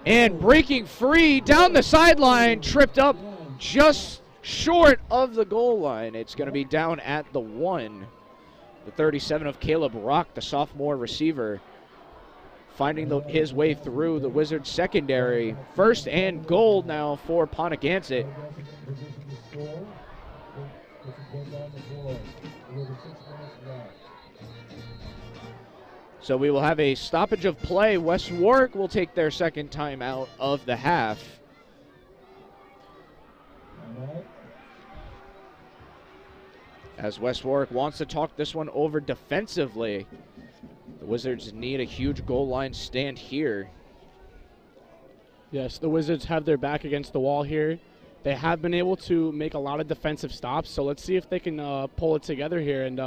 and breaking free down the sideline, tripped up just short of the goal line. It's going to be down at the 1. The 37 of Caleb Rock, the sophomore receiver, finding his way through the Wizards secondary. 1st and goal now for Ponaganset. So we will have a stoppage of play. West Warwick will take their 2nd time out of the half. As West Warwick wants to talk this one over defensively. The Wizards need a huge goal line stand here. Yes, the Wizards have their back against the wall here. They have been able to make a lot of defensive stops, so let's see if they can pull it together here and,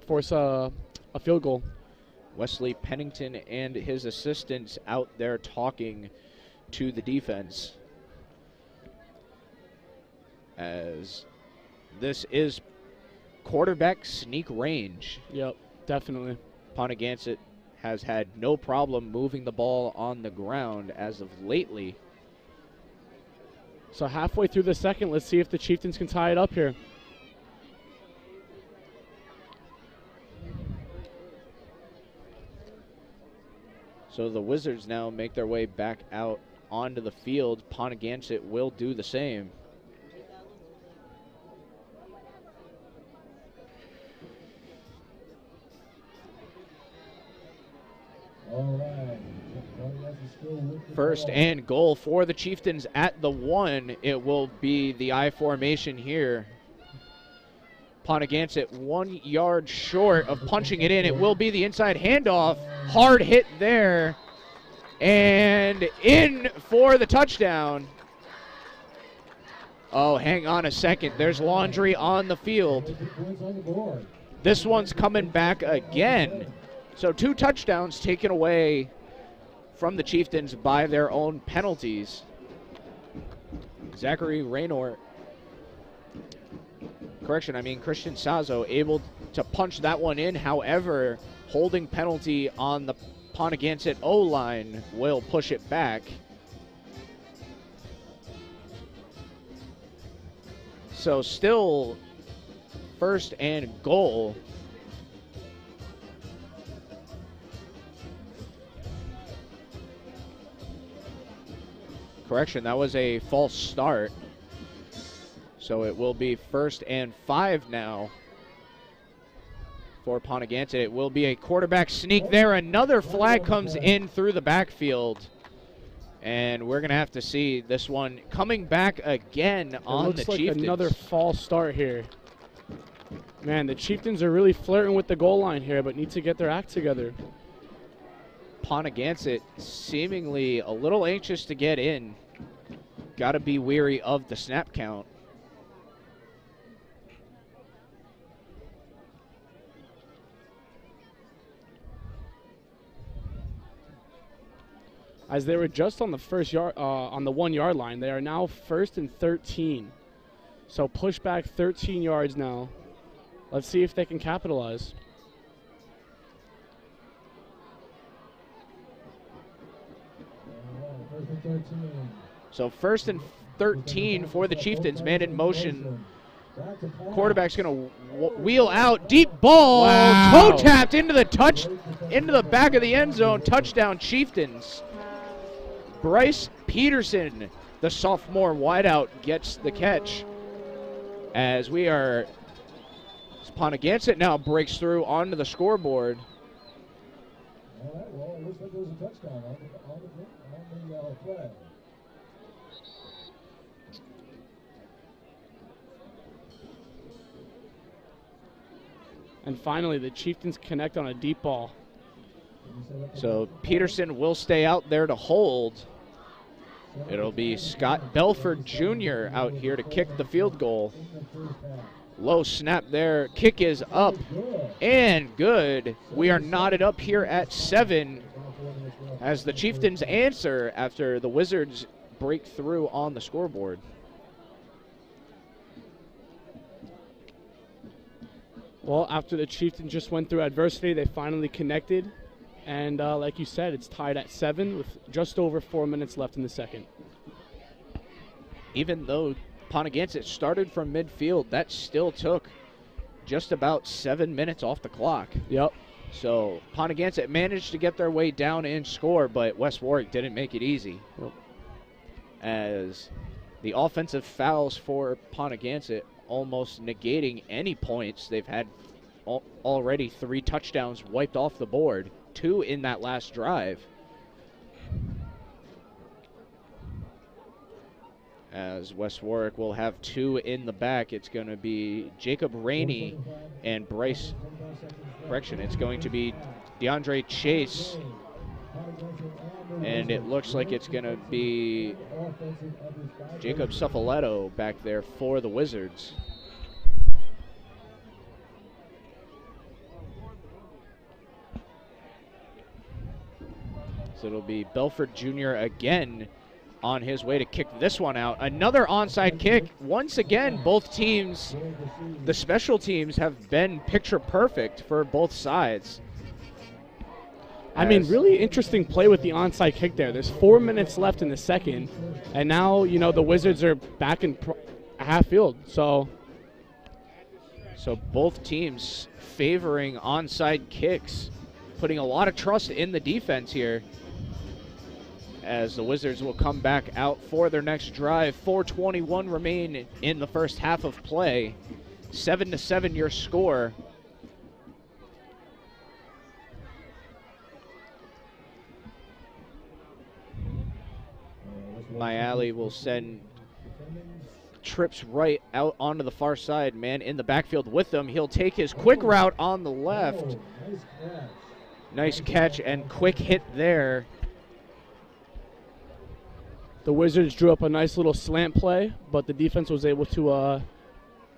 force a field goal. Wesley Pennington and his assistants out there talking to the defense, as this is quarterback sneak range. Yep. Definitely. Ponaganset has had no problem moving the ball on the ground as of lately. So halfway through the second, let's see if the Chieftains can tie it up here. So the Wizards now make their way back out onto the field. Ponaganset will do the same. First and goal for the Chieftains at the 1. It will be the I formation here. Ponaganset 1 yard short of punching it in. It will be the inside handoff. Hard hit there. And in for the touchdown. Oh, hang on a second. There's laundry on the field. This one's coming back again. So 2 touchdowns taken away from the Chieftains by their own penalties. Zachary Raynor, Christian Sazo able to punch that one in. However, holding penalty on the Ponaganset O-line will push it back. So still first and goal. Correction, that was a false start. So it will be first and 5 now for Ponaganset. It will be a quarterback sneak there. Another flag comes in through the backfield. And we're going to have to see this one coming back again on the Chieftains. It looks like another false start here. Man, the Chieftains are really flirting with the goal line here, but need to get their act together. Ponaganset seemingly a little anxious to get in. Got to be weary of the snap count. As they were just on the on the 1 yard line, they are now first and 13. So push back 13 yards now. Let's see if they can capitalize. So first and 13 for the Chieftains. Man in motion. Quarterback's going to wheel out. Deep ball. Wow. Toe tapped into the back of the end zone. Touchdown Chieftains. Bryce Peterson, the sophomore wideout, gets the catch. As Ponaganset now breaks through onto the scoreboard. All right, well, it looks like there's a touchdown on the play. And finally, the Chieftains connect on a deep ball. So Peterson will stay out there to hold. It'll be Scott Belford Jr. out here to kick the field goal. Low snap there. Kick is up and good. We are knotted up here at 7 as the Chieftains answer after the Wizards break through on the scoreboard. Well, after the Chieftains just went through adversity, they finally connected. And like you said, it's tied at 7 with just over 4 minutes left in the second. Even though Ponaganset started from midfield, that still took just about 7 minutes off the clock. Yep. So Ponaganset managed to get their way down and score, but West Warwick didn't make it easy. Yep. As the offensive fouls for Ponaganset almost negating any points. They've had already 3 touchdowns wiped off the board. 2 in that last drive. As West Warwick will have 2 in the back, it's going to be Jacob Rainey and Bryce. Correction, it's going to be DeAndre Chase. And it looks like it's going to be Jacob Suffoletto back there for the Wizards. So it'll be Belford Jr. again on his way to kick this one out. Another onside kick. Once again, both teams, the special teams, have been picture perfect for both sides. I mean, really interesting play with the onside kick there. There's 4 minutes left in the second, and now, you know, the Wizards are back in half field. So both teams favoring onside kicks, putting a lot of trust in the defense here, as the Wizards will come back out for their next drive. 4:21 remain in the first half of play. 7-7 your score. Mayali will send trips right out onto the far side. Man in the backfield with them. He'll take his quick route on the left. Nice catch and quick hit there. The Wizards drew up a nice little slant play, but the defense was able to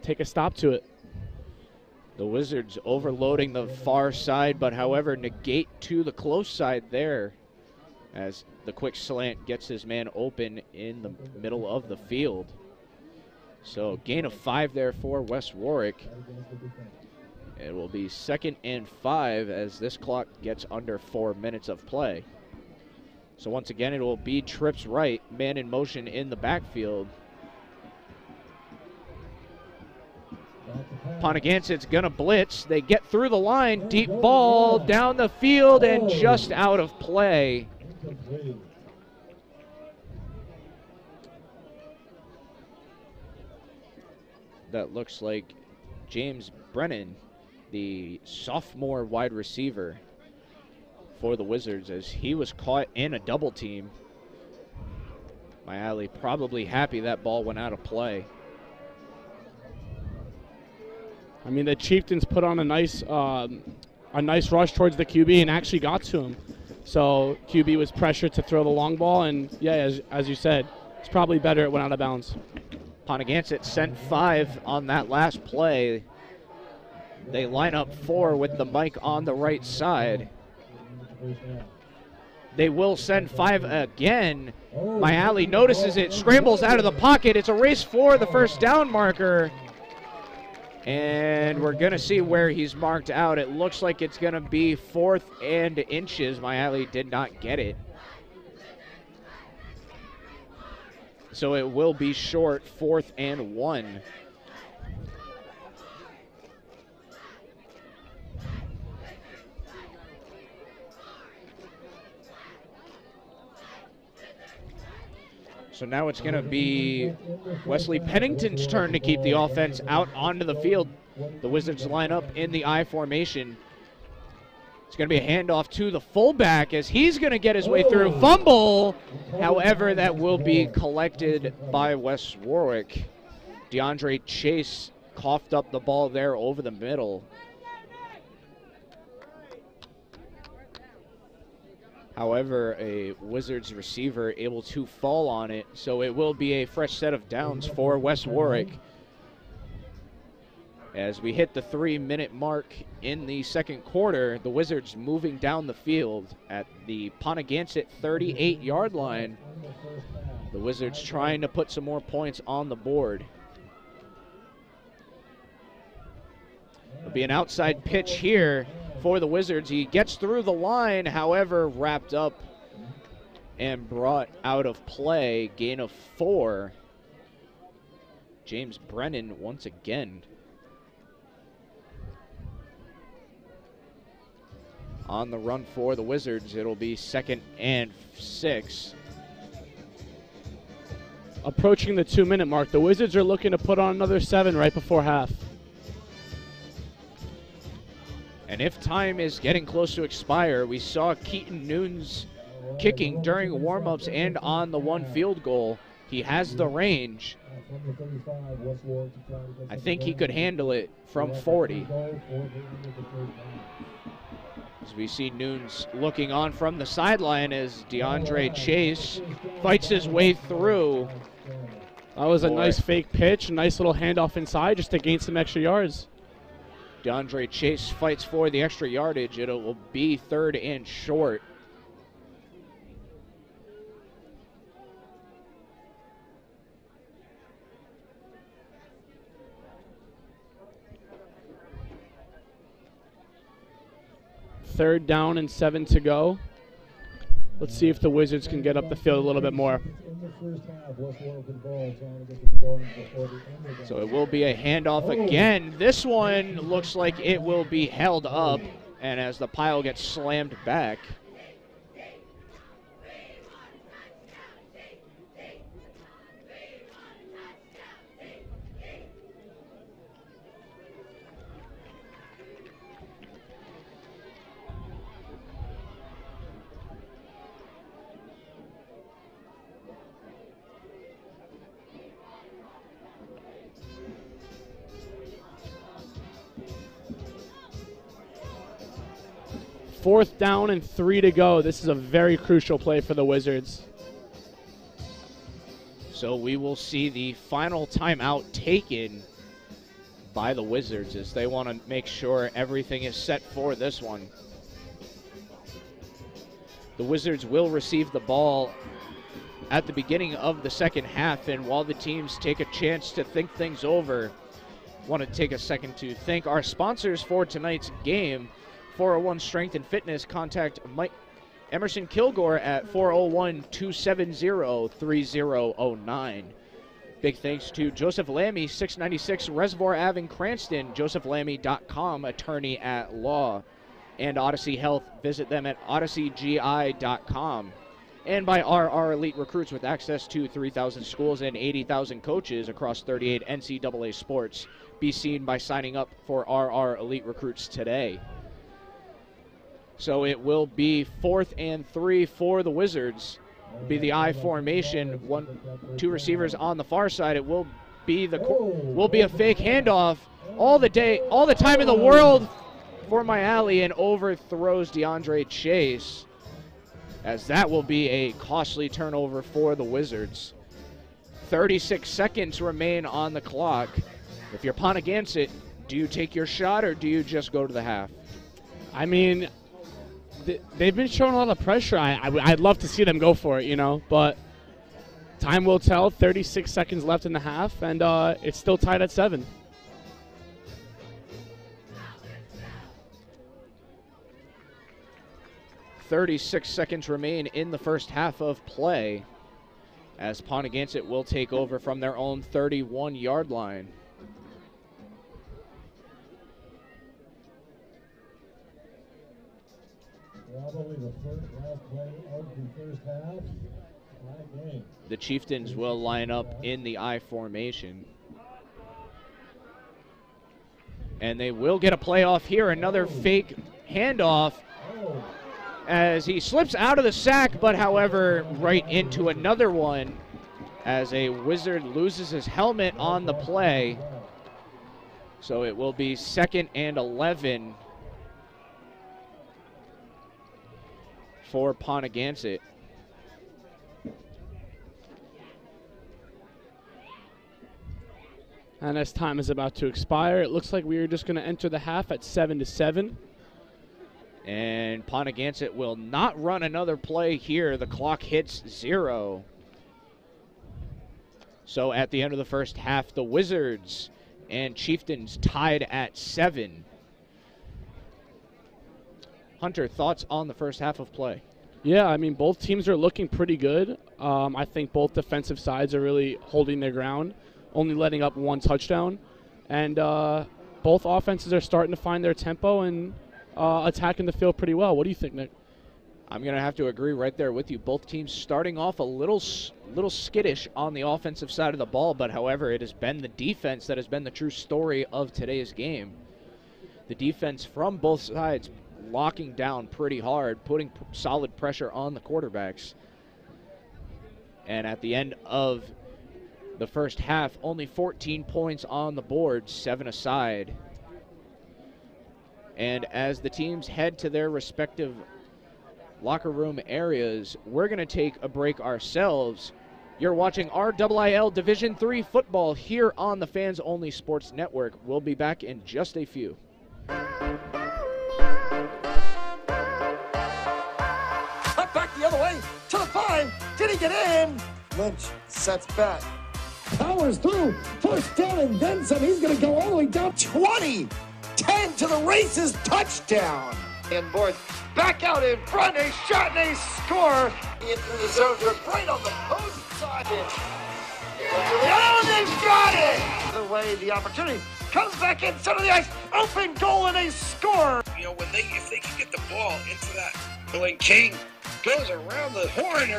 take a stop to it. The Wizards overloading the far side, but however, negate to the close side there, as the quick slant gets his man open in the middle of the field. So gain of 5 there for West Warwick. It will be 2nd and 5 as this clock gets under 4 minutes of play. So once again, it will be trips right, man in motion in the backfield. Ponaganset's gonna blitz. They get through the line, deep ball down the field and just out of play. That looks like James Brennan, the sophomore wide receiver for the Wizards, as he was caught in a double team. Mayali probably happy that ball went out of play. I mean, the Chieftains put on a nice rush towards the QB and actually got to him. So QB was pressured to throw the long ball, and yeah, as you said, it's probably better it went out of bounds. Ponaganset sent 5 on that last play. They line up 4 with the mic on the right side. They will send 5 again. Mayali notices it, scrambles out of the pocket. It's a race for the first down marker. And we're going to see where he's marked out. It looks like it's going to be 4th and inches. Mayali did not get it. So it will be short, 4th and 1. So now it's going to be Wesley Pennington's turn to keep the offense out onto the field. The Wizards line up in the I formation. It's going to be a handoff to the fullback as he's going to get his way through. Fumble! However, that will be collected by West Warwick. DeAndre Chase coughed up the ball there over the middle. However, a Wizards receiver able to fall on it, so it will be a fresh set of downs for West Warwick. As we hit the 3-minute mark in the second quarter, the Wizards moving down the field at the Ponaganset 38-yard line. The Wizards trying to put some more points on the board. It'll be an outside pitch here for the Wizards. He gets through the line, however, wrapped up and brought out of play. Gain of 4. James Brennan once again on the run for the Wizards. It'll be 2nd and 6. Approaching the 2-minute mark, the Wizards are looking to put on another 7 right before half. And if time is getting close to expire, we saw Keaton Nunes kicking during warm-ups and on the 1 field goal. He has the range. I think he could handle it from 40. As we see Nunes looking on from the sideline as DeAndre Chase fights his way through. That was a nice fake pitch, a nice little handoff inside just to gain some extra yards. DeAndre Chase fights for the extra yardage. It will be 3rd and short. 3rd down and 7 to go. Let's see if the Wizards can get up the field a little bit more. So it will be a handoff again. This one looks like it will be held up, and as the pile gets slammed back. Fourth down and 3 to go. This is a very crucial play for the Wizards. So we will see the final timeout taken by the Wizards as they want to make sure everything is set for this one. The Wizards will receive the ball at the beginning of the second half, and while the teams take a chance to think things over, want to take a second to thank our sponsors for tonight's game. 401 Strength and Fitness. Contact Emerson Kilgore at 401-270-3009. Big thanks to Joseph Lammy, 696 Reservoir Ave in Cranston, josephlammy.com, attorney at law. And Odyssey Health, visit them at odysseygi.com. And by RR Elite Recruits, with access to 3,000 schools and 80,000 coaches across 38 NCAA sports. Be seen by signing up for RR Elite Recruits today. So it will be 4th and 3 for the Wizards. Be the I formation, 2 receivers on the far side. It will be a fake handoff all the time in the world for my alley, and overthrows DeAndre Chase, as that will be a costly turnover for the Wizards. 36 seconds remain on the clock. If you're Ponaganset, do you take your shot or do you just go to the half? I mean, they've been showing a lot of pressure. I'd love to see them go for it, but time will tell. 36 seconds left in the half, and it's still tied at 7. .36 seconds remain in the first half of play, as Ponaganset will take over from their own 31-yard line. Probably the last play of the first half. Game. The Chieftains will line up in the I formation. And they will get a playoff here. Another fake handoff as he slips out of the sack, but however, right into another one as a Wizard loses his helmet on the play. So it will be 2nd and 11 for Ponaganset. And as time is about to expire, it looks like we are just going to enter the half at 7-7. And Ponaganset will not run another play here. The clock hits 0. So at the end of the first half, the Wizards and Chieftains tied at 7. Hunter, thoughts on the first half of play? Yeah, I mean, both teams are looking pretty good. I think both defensive sides are really holding their ground, only letting up 1 touchdown. And both offenses are starting to find their tempo and attacking the field pretty well. What do you think, Nick? I'm going to have to agree right there with you. Both teams starting off a little skittish on the offensive side of the ball, but however, it has been the defense that has been the true story of today's game. The defense from both sides locking down pretty hard, putting solid pressure on the quarterbacks. And at the end of the first half, only 14 points on the board, 7 aside. And as the teams head to their respective locker room areas, we're going to take a break ourselves. You're watching RIIL Division III football here on the Fans Only Sports Network. We'll be back in just a few. Cut back the other way to the 5. Did he get in? Lynch sets back. Powers through. First down and then some. He's going to go all the way down 20. 10 to the races. Touchdown. And boards back out in front. A shot and a score. Into the zone. They're right on the post side. Oh, they've got it! The way the opportunity comes back in center of the ice. Open goal and a score. You know, if they can get the ball into that, when King goes around the horn,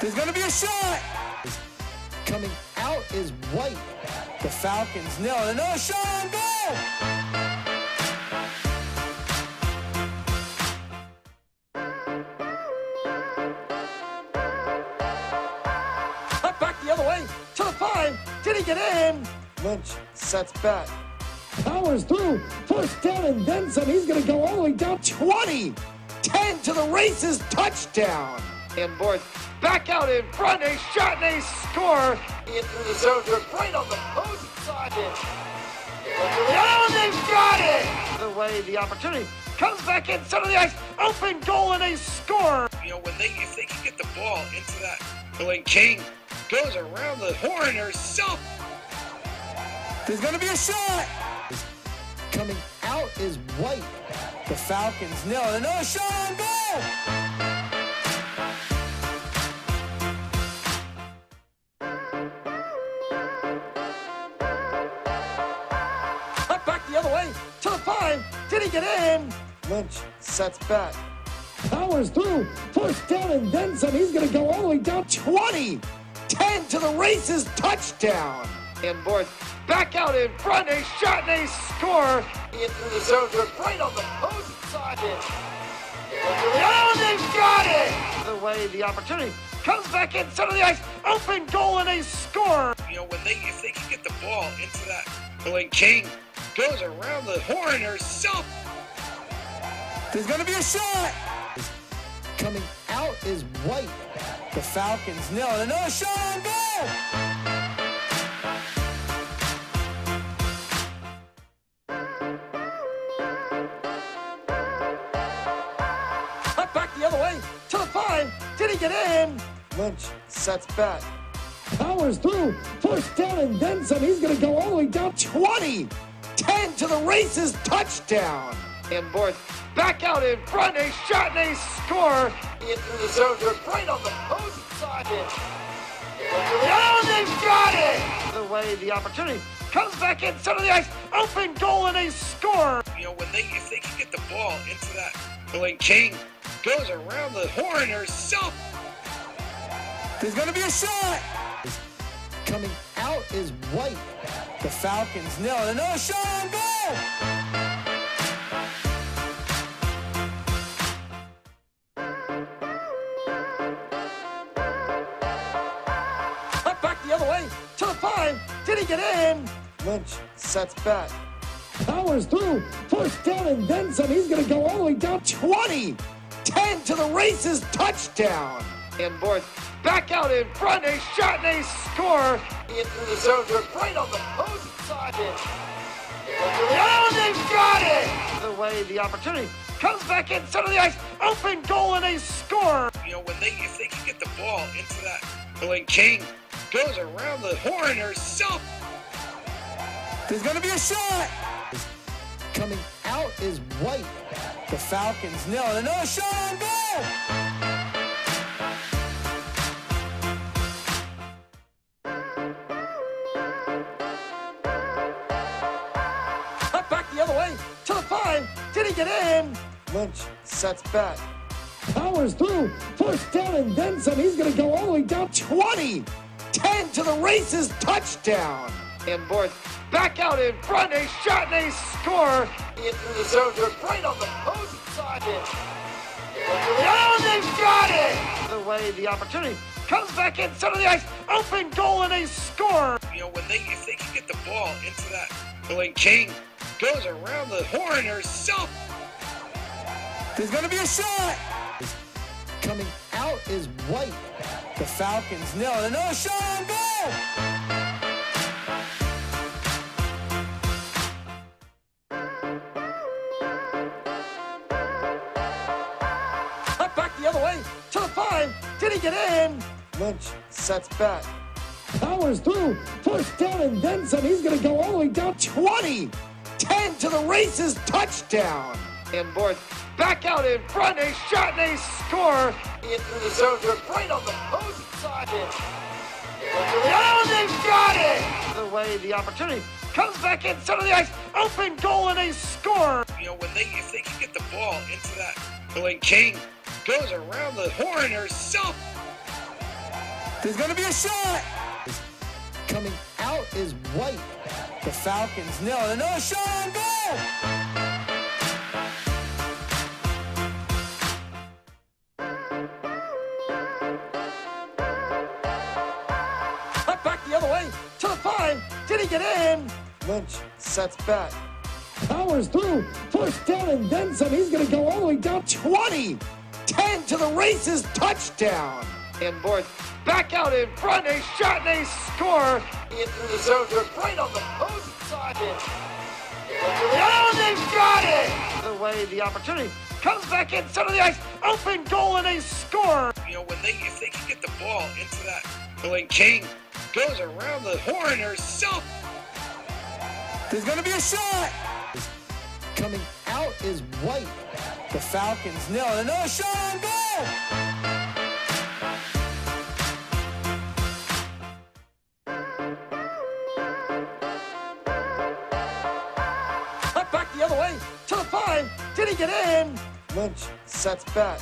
there's going to be a shot. Coming out is White. The Falcons nail it. Another shot on goal. Up back the other way to the 5. Did he get in? Lynch sets back. Powers through. First down and then some. He's going to go all the way down 20. 10 to the races. Touchdown. And boards back out in front. A shot and a score. Into the zone. They're right on the post side. Oh, they've got it! The way the opportunity comes back in center of the ice. Open goal and a score. You know, if they can get the ball into that, when King goes around the horn, there's going to be a shot. Coming out is White. The Falcons nail it. Another shot on goal. Up back the other way to the 5. Did he get in? Lynch sets back. Powers through. First down and then some. He's going to go all the way down 20. 10 to the races. Touchdown. And boards back out in front. A shot and a score. Into the zone. They're right on the post side. Oh, they've got it! The way the opportunity comes back in center of the ice. Open goal and a score. You know, if they can get the ball into that, when King goes around the horn, there's going to be a shot. Coming out is White. The Falcons nail it. Another shot on goal. Up back the other way to the 5. Did he get in? Lynch sets back. Powers through. First down and then some. He's going to go all the way down 20. 10 to the races. Touchdown. And boards back out in front. A shot and a score. Into the zone. They're right on the post side. Oh, they've got it! The way the opportunity comes back in center of the ice. Open goal and a score. You know, if they can get the ball into that, when King goes around the horn, there's going to be a shot. Coming out is White. The Falcons nail it. Another shot on goal. Up back the other way to the 5. Did he get in? Lynch sets back. Powers through. First down and then some. He's going to go all the way down 20. 10 to the races. Touchdown. And boards back out in front. A shot and a score. Into the zone. They're right on the post side. Oh, they've got it! The way the opportunity comes back in center of the ice. Open goal and a score. You know, if they can get the ball into that, when King goes around the horn, there's going to be a shot. Coming out is White. The Falcons nail it. Another shot on goal. Up back the other way to the 5. Did he get in? Lynch sets back. Powers through. First down and then some. He's going to go all the way down 20. 10 to the races. Touchdown. And boards back out in front. A shot and a score. Into the zone. They're right on the post side. Oh, they've got it! The way the opportunity comes back in center of the ice. Open goal and a score. You know, if they can get the ball into that, when King goes around the horn, there's going to be a shot. Coming out is White. The Falcons nail it. Another shot on goal. Up back the other way to the 5. Did he get in? Lynch sets back. Powers through. First down and then some. He's going to go all the way down 20. 10 10 to the races, touchdown. And board back out in front, a shot and a score. Into the zone, right on the post side. Oh, they've got it! The way the opportunity comes back in center of the ice, open goal and a score. You know, if they can get the ball into that, when King goes around the horn herself. There's going to be a shot. Coming out is White. The Falcons nail it. Another shot on goal. Cut back the other way to the 5. Did he get in? Lynch sets back. Powers through. First down and then some. He's going to go all the way down 20. 10 to the races. Touchdown. And board back out in front. A shot and a score. Into the zone. Right on the post side. Oh, they've got it! The way the opportunity comes back in center of the ice. Open goal and a score. You know, if they can get the ball into that, when King goes around the horn herself. There's going to be a shot. Coming out is White. The Falcons nail it. Another shot on goal. Cut back the other way to the 5. Did he get in? Lynch sets back.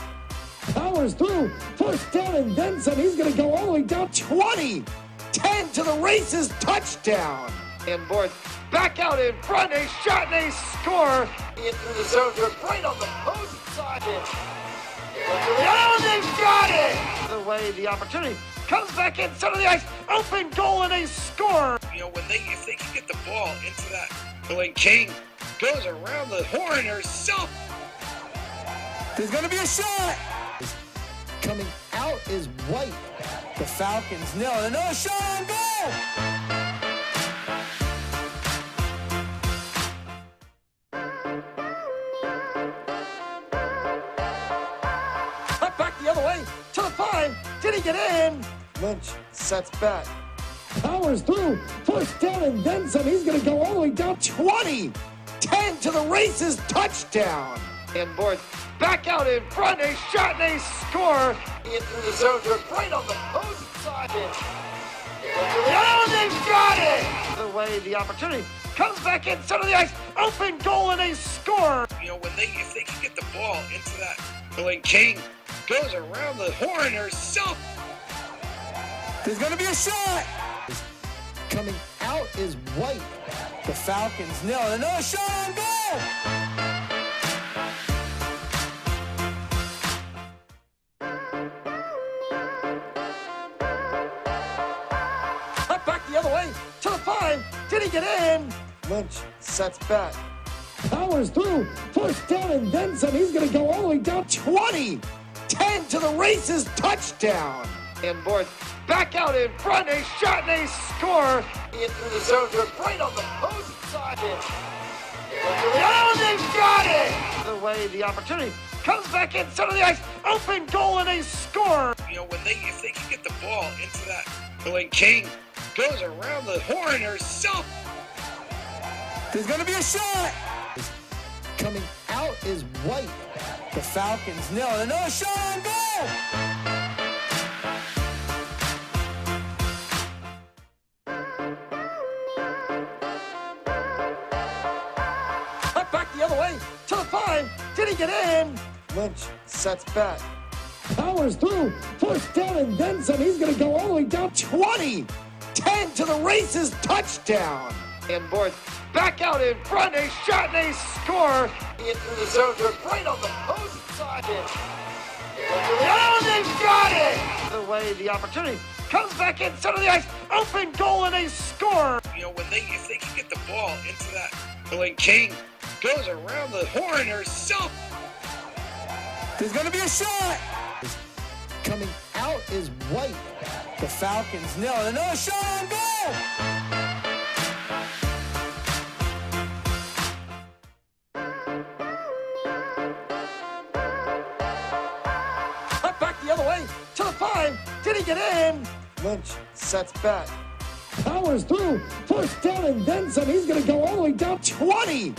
Powers through. First down and then some. He's going to go all the way down 20. 10 to the races. Touchdown. And board back out in front. A shot and a score. Into the zone. Right on the post side. Oh, they've got it! The way the opportunity comes back in center of the ice. Open goal and a score. You know, if they can get the ball into that, when King goes around the horn herself. There's going to be a shot. Coming out is White. The Falcons nail it. Another shot on goal. Cut back the other way to the 5. Did he get in? Lynch sets back. Powers through. First down and then some. He's going to go all the way down 20. 10 to the races. Touchdown. And board back out in front. A shot and a score. Into the zone. Right on the post side. Oh, they've got it! The way the opportunity comes back in center of the ice. Open goal and a score. You know, if they can get the ball into that, when King goes around the horn herself. There's going to be a shot. Coming out is White. The Falcons nail it. Another shot on goal. Cut back the other way to the 5. Did he get in? Lynch sets back. Powers through. First down and then some. He's going to go all the way down 20. 10 to the races. Touchdown. And board back out in front. A shot and a score. Into the zone. Right on the post side. Oh, they've got it! The way the opportunity comes back in center of the ice. Open goal and a score. You know, if they can get the ball into that, when King goes around the horn herself. There's going to be a shot. Coming out is White. The Falcons nail it. Another shot on goal. Cut back the other way to the 5. Did he get in? Lynch sets back. Powers through. First down and then some. He's going to go all the way down 20. 10 to the races. Touchdown. And board back out in front. A shot and a score. Into the zone. Right on the post side. Oh, they've got it! The way the opportunity comes back in center of the ice. Open goal and a score. You know, if they can get the ball into that, when King goes around the horn herself. There's going to be a shot. Coming out is White. The Falcons nail it. Another shot on goal. Cut back the other way to the 5. Did he get in? Lynch sets back. Powers through. First down and then some. He's going to go all the way down 20.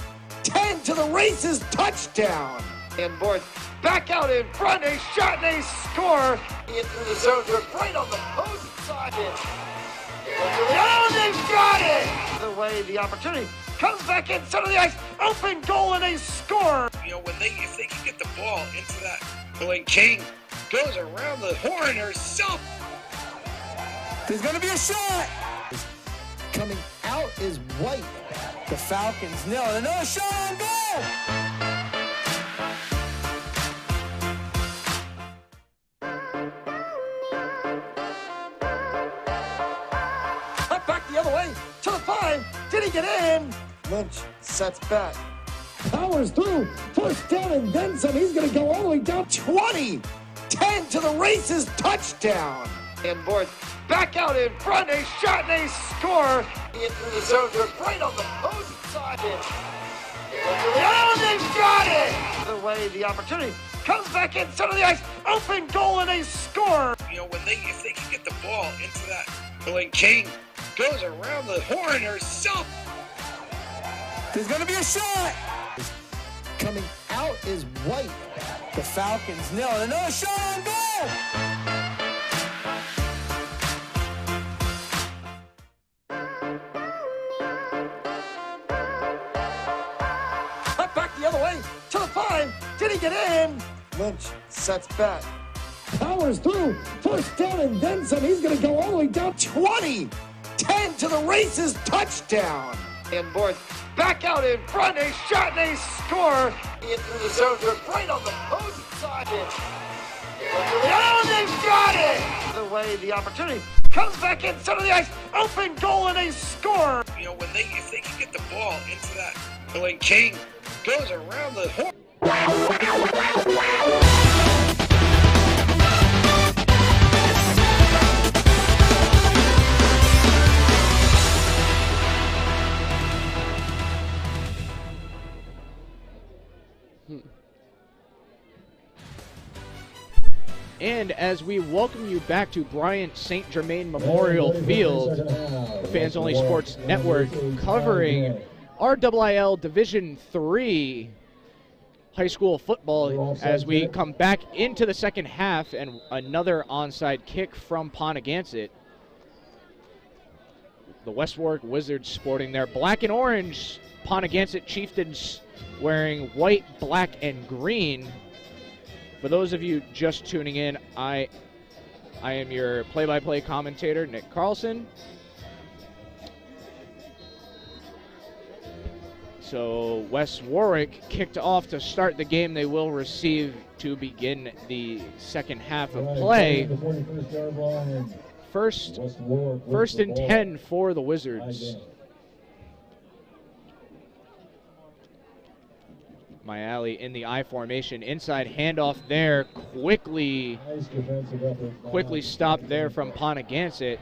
10 to the races, touchdown. And board back out in front, a shot and a score. In through the zone, they're right on the post side. Oh, they've got it! The way the opportunity comes back in center of the ice, open goal and a score. You know, if they can get the ball into that, when King goes around the horn herself. There's gonna be a shot. Coming out is White. The Falcons nail it. Another shot on goal. Up back the other way to the 5. Did he get in? Lynch sets back. Powers through. First down and then some. He's going to go all the way down 20. 10 to the races. Touchdown. And board back out in front. A shot and a score. In through the zone. They're right on the post side. Oh, they've got it! The way the opportunity comes back in center of the ice. Open goal and a score. You know, if they can get the ball into that, when King goes around the horn herself. There's going to be a shot. Coming out is White. The Falcons nail it. Another shot on goal. Up back the other way to the 5. Did he get in? Lynch sets back. Powers through. First down and then some. He's going to go all the way down 20. 10 to the races. Touchdown. And board back out in front. A shot and a score. In through the zone. They're right on the post side. Oh, they've got it! The way the opportunity comes back in center of the ice. Open goal and a score. You know, if they can get the ball into that, when King goes around the horn. And as we welcome you back to Bryant St. Germain Memorial Field, Fans Only Sports Network covering RIIL Division III high school football as we come back into the second half and another onside kick from Ponaganset. The West Warwick Wizards sporting their black and orange, Ponaganset Chieftains wearing white, black, and green. For those of you just tuning in, I am your play-by-play commentator, Nick Carlson. So West Warwick kicked off to start the game. They will receive to begin the second half of play. First and 10 for the Wizards. Myalley in the I formation, inside handoff there, quickly stopped there from Ponaganset.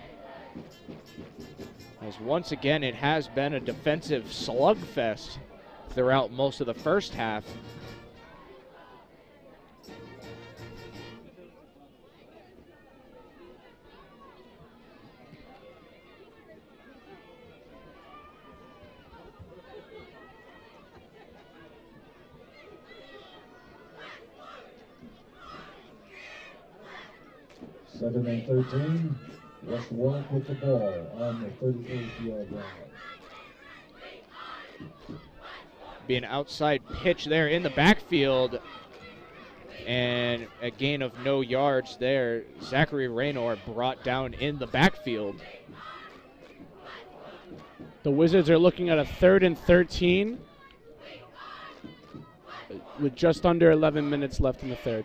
As once again, it has been a defensive slugfest throughout most of the first half. Second and 13, West Warwick with the ball on the 38-yard line. Be an outside pitch there in the backfield, and a gain of no yards there. Zachary Raynor brought down in the backfield. The Wizards are looking at a 3rd and 13 with just under 11 minutes left in the third.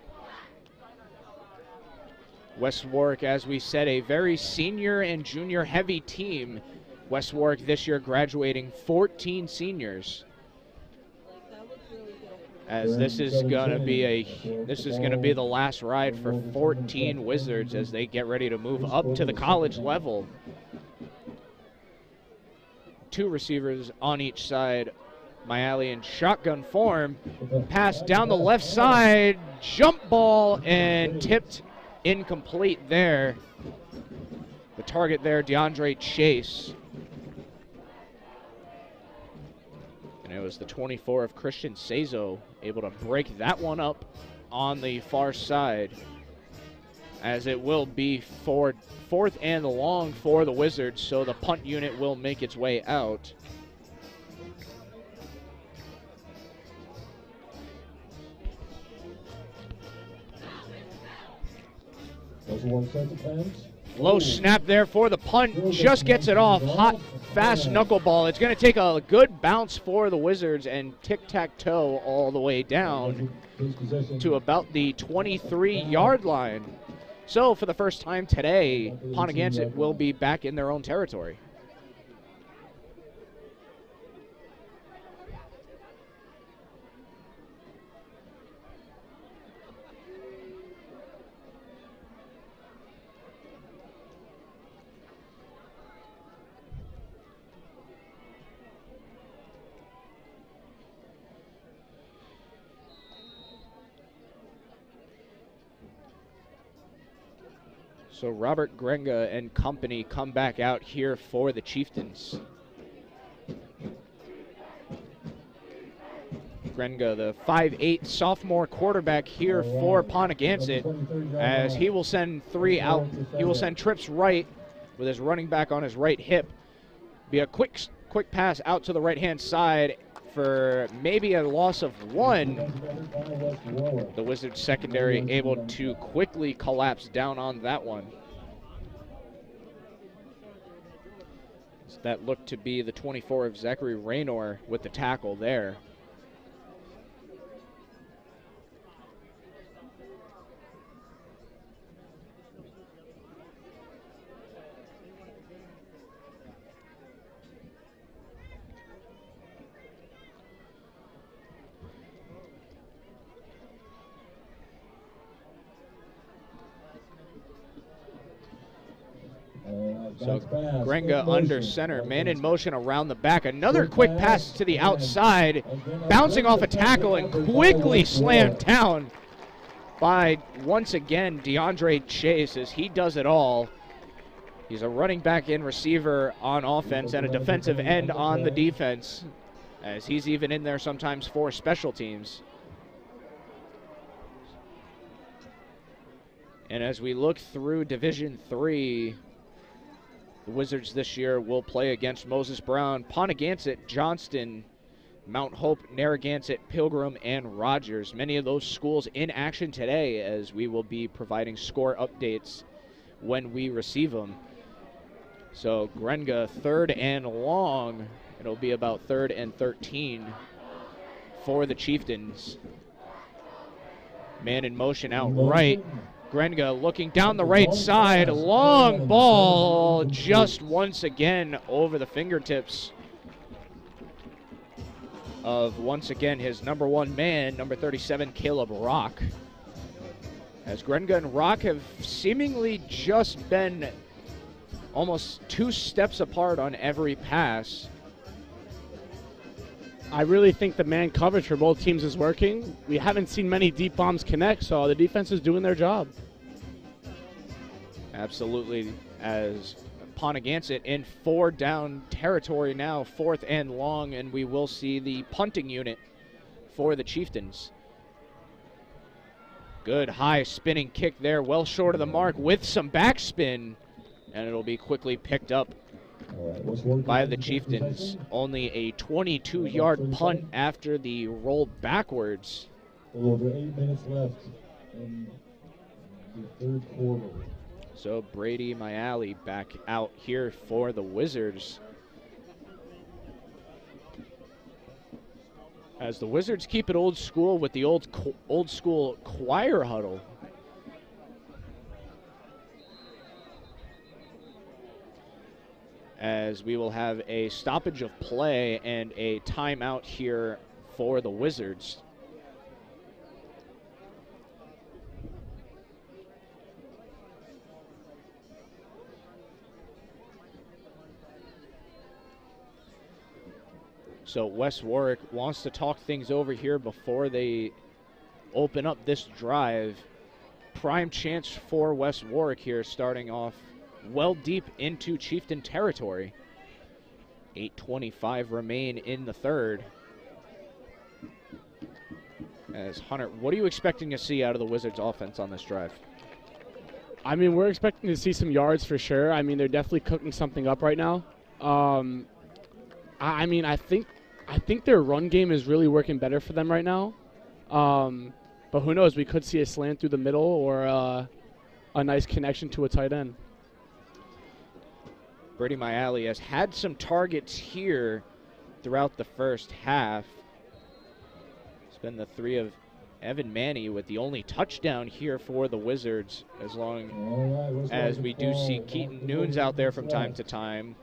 West Warwick, as we said, a very senior and junior heavy team. West Warwick this year graduating 14 seniors. As this is going to be the last ride for 14 Wizards as they get ready to move up to the college level. 2 receivers on each side. Myalley in shotgun form. Pass down the left side, jump ball, and tipped incomplete there. The target there, DeAndre Chase. And it was the 24 of Christian Sezo able to break that one up on the far side, as it will be fourth and long for the Wizards, so the punt unit will make its way out. Low snap there for the punt, just gets it off. Hot, fast knuckleball. It's going to take a good bounce for the Wizards and tic-tac-toe all the way down to about the 23-yard line. So for the first time today, Ponaganset will be back in their own territory. So Robert Grenga and company come back out here for the Chieftains. Grenga, the 5'8" sophomore quarterback here for Ponaganset, as he will send three out. He will send trips right with his running back on his right hip. Be a quick pass out to the right-hand side for maybe a loss of one. The Wizards secondary able to quickly collapse down on that one. So that looked to be the 24 of Zachary Raynor with the tackle there. So Grenga under center, man in motion around the back. Another quick pass to the outside, bouncing off a tackle and quickly slammed down by, once again, DeAndre Chase, as he does it all. He's a running back and receiver on offense and a defensive end on the defense, as he's even in there sometimes for special teams. And as we look through Division III, the Wizards this year will play against Moses Brown, Ponaganset, Johnston, Mount Hope, Narragansett, Pilgrim, and Rogers. Many of those schools in action today, as we will be providing score updates when we receive them. So Grenga, 3rd and long. It'll be about 3rd and 13 for the Chieftains. Man in motion out right. Grenga looking down the right side, long ball, just once again over the fingertips of, once again, his number 1 man, number 37, Caleb Rock. As Grenga and Rock have seemingly just been almost 2 steps apart on every pass. I really think the man coverage for both teams is working. We haven't seen many deep bombs connect, so the defense is doing their job. Absolutely, as Ponaganset in 4-down territory now, 4th and long, and we will see the punting unit for the Chieftains. Good high spinning kick there, well short of the mark with some backspin, and it'll be quickly picked up by the Chieftains. Only a 22-yard punt after the roll backwards. A little over 8 minutes left in the 3rd quarter. So Brady Mayali back out here for the Wizards, as the Wizards keep it old school with the old school choir huddle. As we will have a stoppage of play and a timeout here for the Wizards. So West Warwick wants to talk things over here before they open up this drive. Prime chance for West Warwick here, starting off well deep into Chieftain territory. 8:25 remain in the 3rd. As Hunter, what are you expecting to see out of the Wizards offense on this drive? I mean, we're expecting to see some yards for sure. I mean, they're definitely cooking something up right now. I mean, I think their run game is really working better for them right now. But who knows? We could see a slant through the middle or a nice connection to a tight end. Brady Myalley has had some targets here throughout the first half. It's been the three of Evan Manny with the only touchdown here for the Wizards, as long as we do see Keaton Nunes out there from time to time.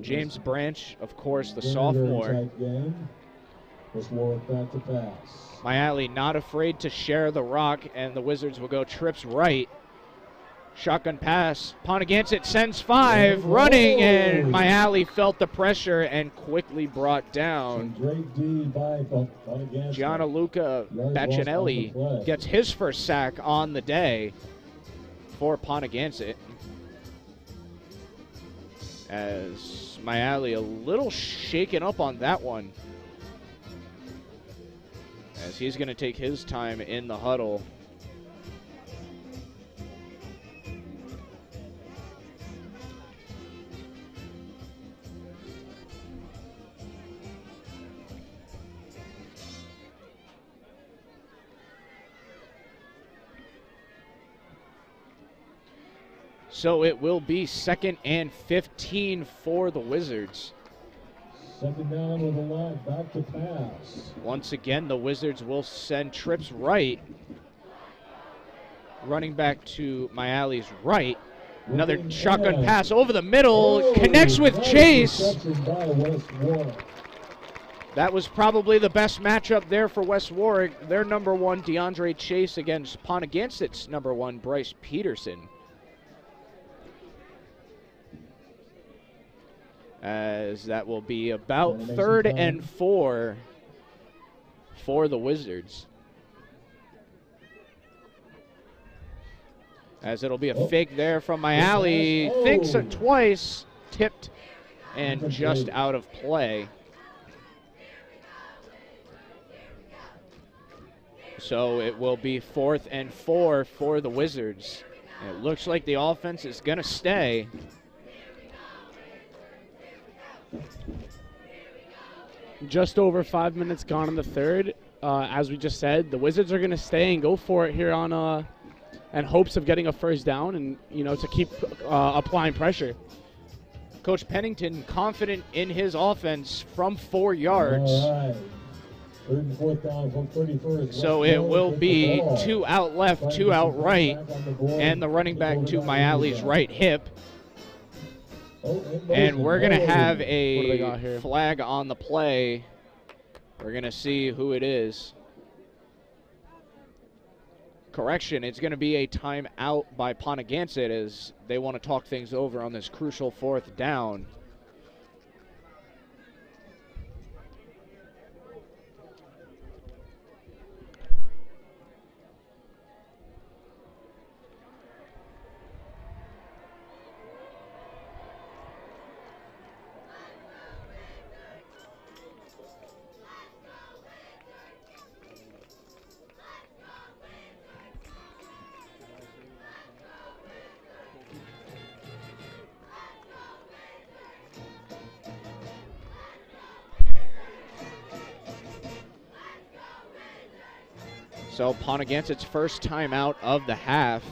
James Branch, of course, the sophomore. Warwick back to pass. Myalley not afraid to share the rock, and the Wizards will go trips right. Shotgun pass. Ponaganset sends 5, running, and Myalley felt the pressure and quickly brought down. Great D by Ponaganset. Gianluca Baccinelli gets his first sack on the day for Ponaganset. As Myalley a little shaken up on that one, as he's going to take his time in the huddle. So it will be 2nd and 15 for the Wizards. 2nd down with a line, back to pass. Once again, the Wizards will send trips right. Running back to Myalley's right. Another shotgun pass over the middle. Connects with Chase. That was probably the best matchup there for West Warwick. Their number 1, DeAndre Chase, against Ponaganset's number 1, Bryce Peterson. As that will be about 3rd and 4 for the Wizards. As it'll be a fake there from Myalley. Thinks it twice, tipped, and just out of play. So it will be 4th and 4 for the Wizards. And it looks like the offense is going to stay. Just over 5 minutes gone in the third. As we just said, the Wizards are going to stay and go for it here on in hopes of getting a first down and, you know, to keep applying pressure. Coach Pennington confident in his offense from 4 yards. All right. 3rd and 4th down from 31st. So it will be 2 out left, 2 out right, and the running back to Myalley's right hip. And we're going to have a flag on the play. We're going to see who it is. Correction, it's going to be a timeout by Ponaganset as they want to talk things over on this crucial 4th down. So Ponaganset's first timeout of the half.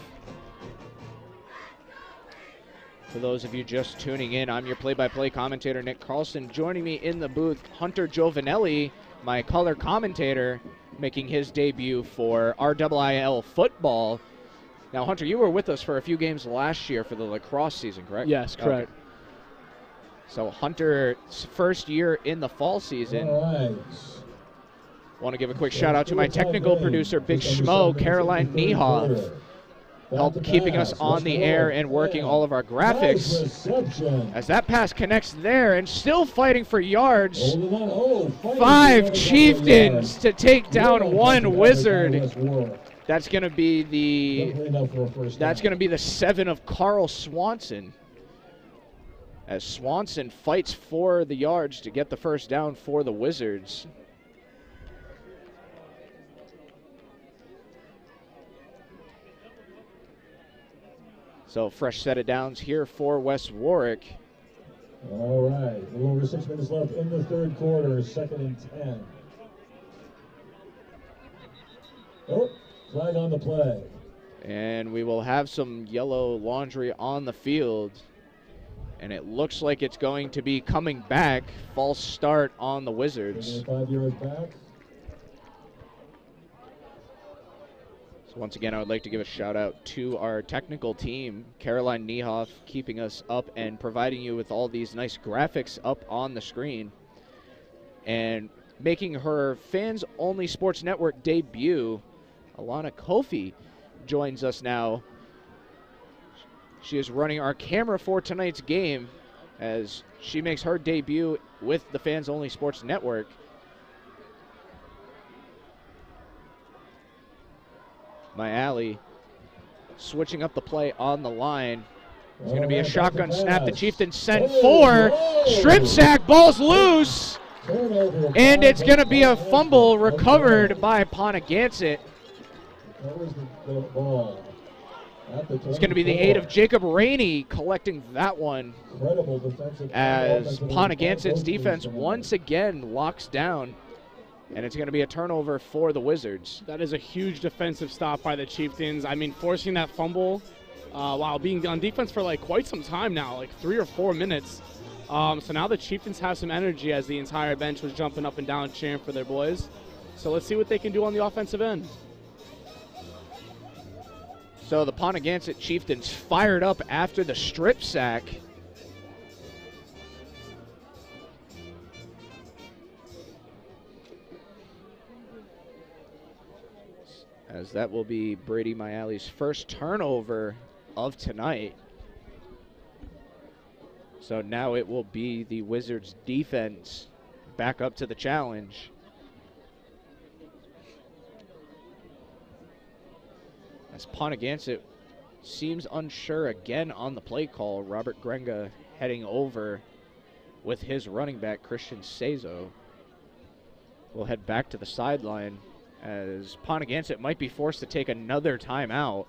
For those of you just tuning in, I'm your play-by-play commentator, Nick Carlson. Joining me in the booth, Hunter Giovanelli, my color commentator, making his debut for RIIL football. Now, Hunter, you were with us for a few games last year for the lacrosse season, correct? Yes, correct. Okay. So Hunter's first year in the fall season. All right. Want to give a quick shout out to my technical producer, Big Schmo, Caroline Niehoff, help keeping us on the air and working all of our graphics. As that pass connects there and still fighting for yards. 5 Chieftains to take down 1 Wizard. That's going to be the 7 of Carl Swanson. As Swanson fights for the yards to get the first down for the Wizards. So fresh set of downs here for West Warwick. All right, a little over 6 minutes left in the third quarter, 2nd and 10. Oh, flag on the play. And we will have some yellow laundry on the field. And it looks like it's going to be coming back. False start on the Wizards. 5 yards back. So once again, I would like to give a shout out to our technical team, Caroline Niehoff, keeping us up and providing you with all these nice graphics up on the screen. And making her fans-only sports network debut, Alana Kofi joins us now. She is running our camera for tonight's game as she makes her debut with the fans-only sports network. My alley switching up the play on the line. It's going to be a shotgun snap. The Chieftains send 4. Strip sack, ball's loose. And it's going to be a fumble recovered by Ponaganset. It's going to be the aid of Jacob Rainey collecting that one as Ponaganset's defense once again locks down. And it's going to be a turnover for the Wizards. That is a huge defensive stop by the Chieftains. I mean, forcing that fumble while being on defense for like quite some time now, like 3 or 4 minutes. So now the Chieftains have some energy as the entire bench was jumping up and down cheering for their boys. So let's see what they can do on the offensive end. So the Ponaganset Chieftains fired up after the strip sack. As that will be Brady Mayali's first turnover of tonight. So now it will be the Wizards defense back up to the challenge. As Ponaganset seems unsure again on the play call, Robert Grenga heading over with his running back, Christian Sezo. We'll head back to the sideline as Ponaganset might be forced to take another timeout.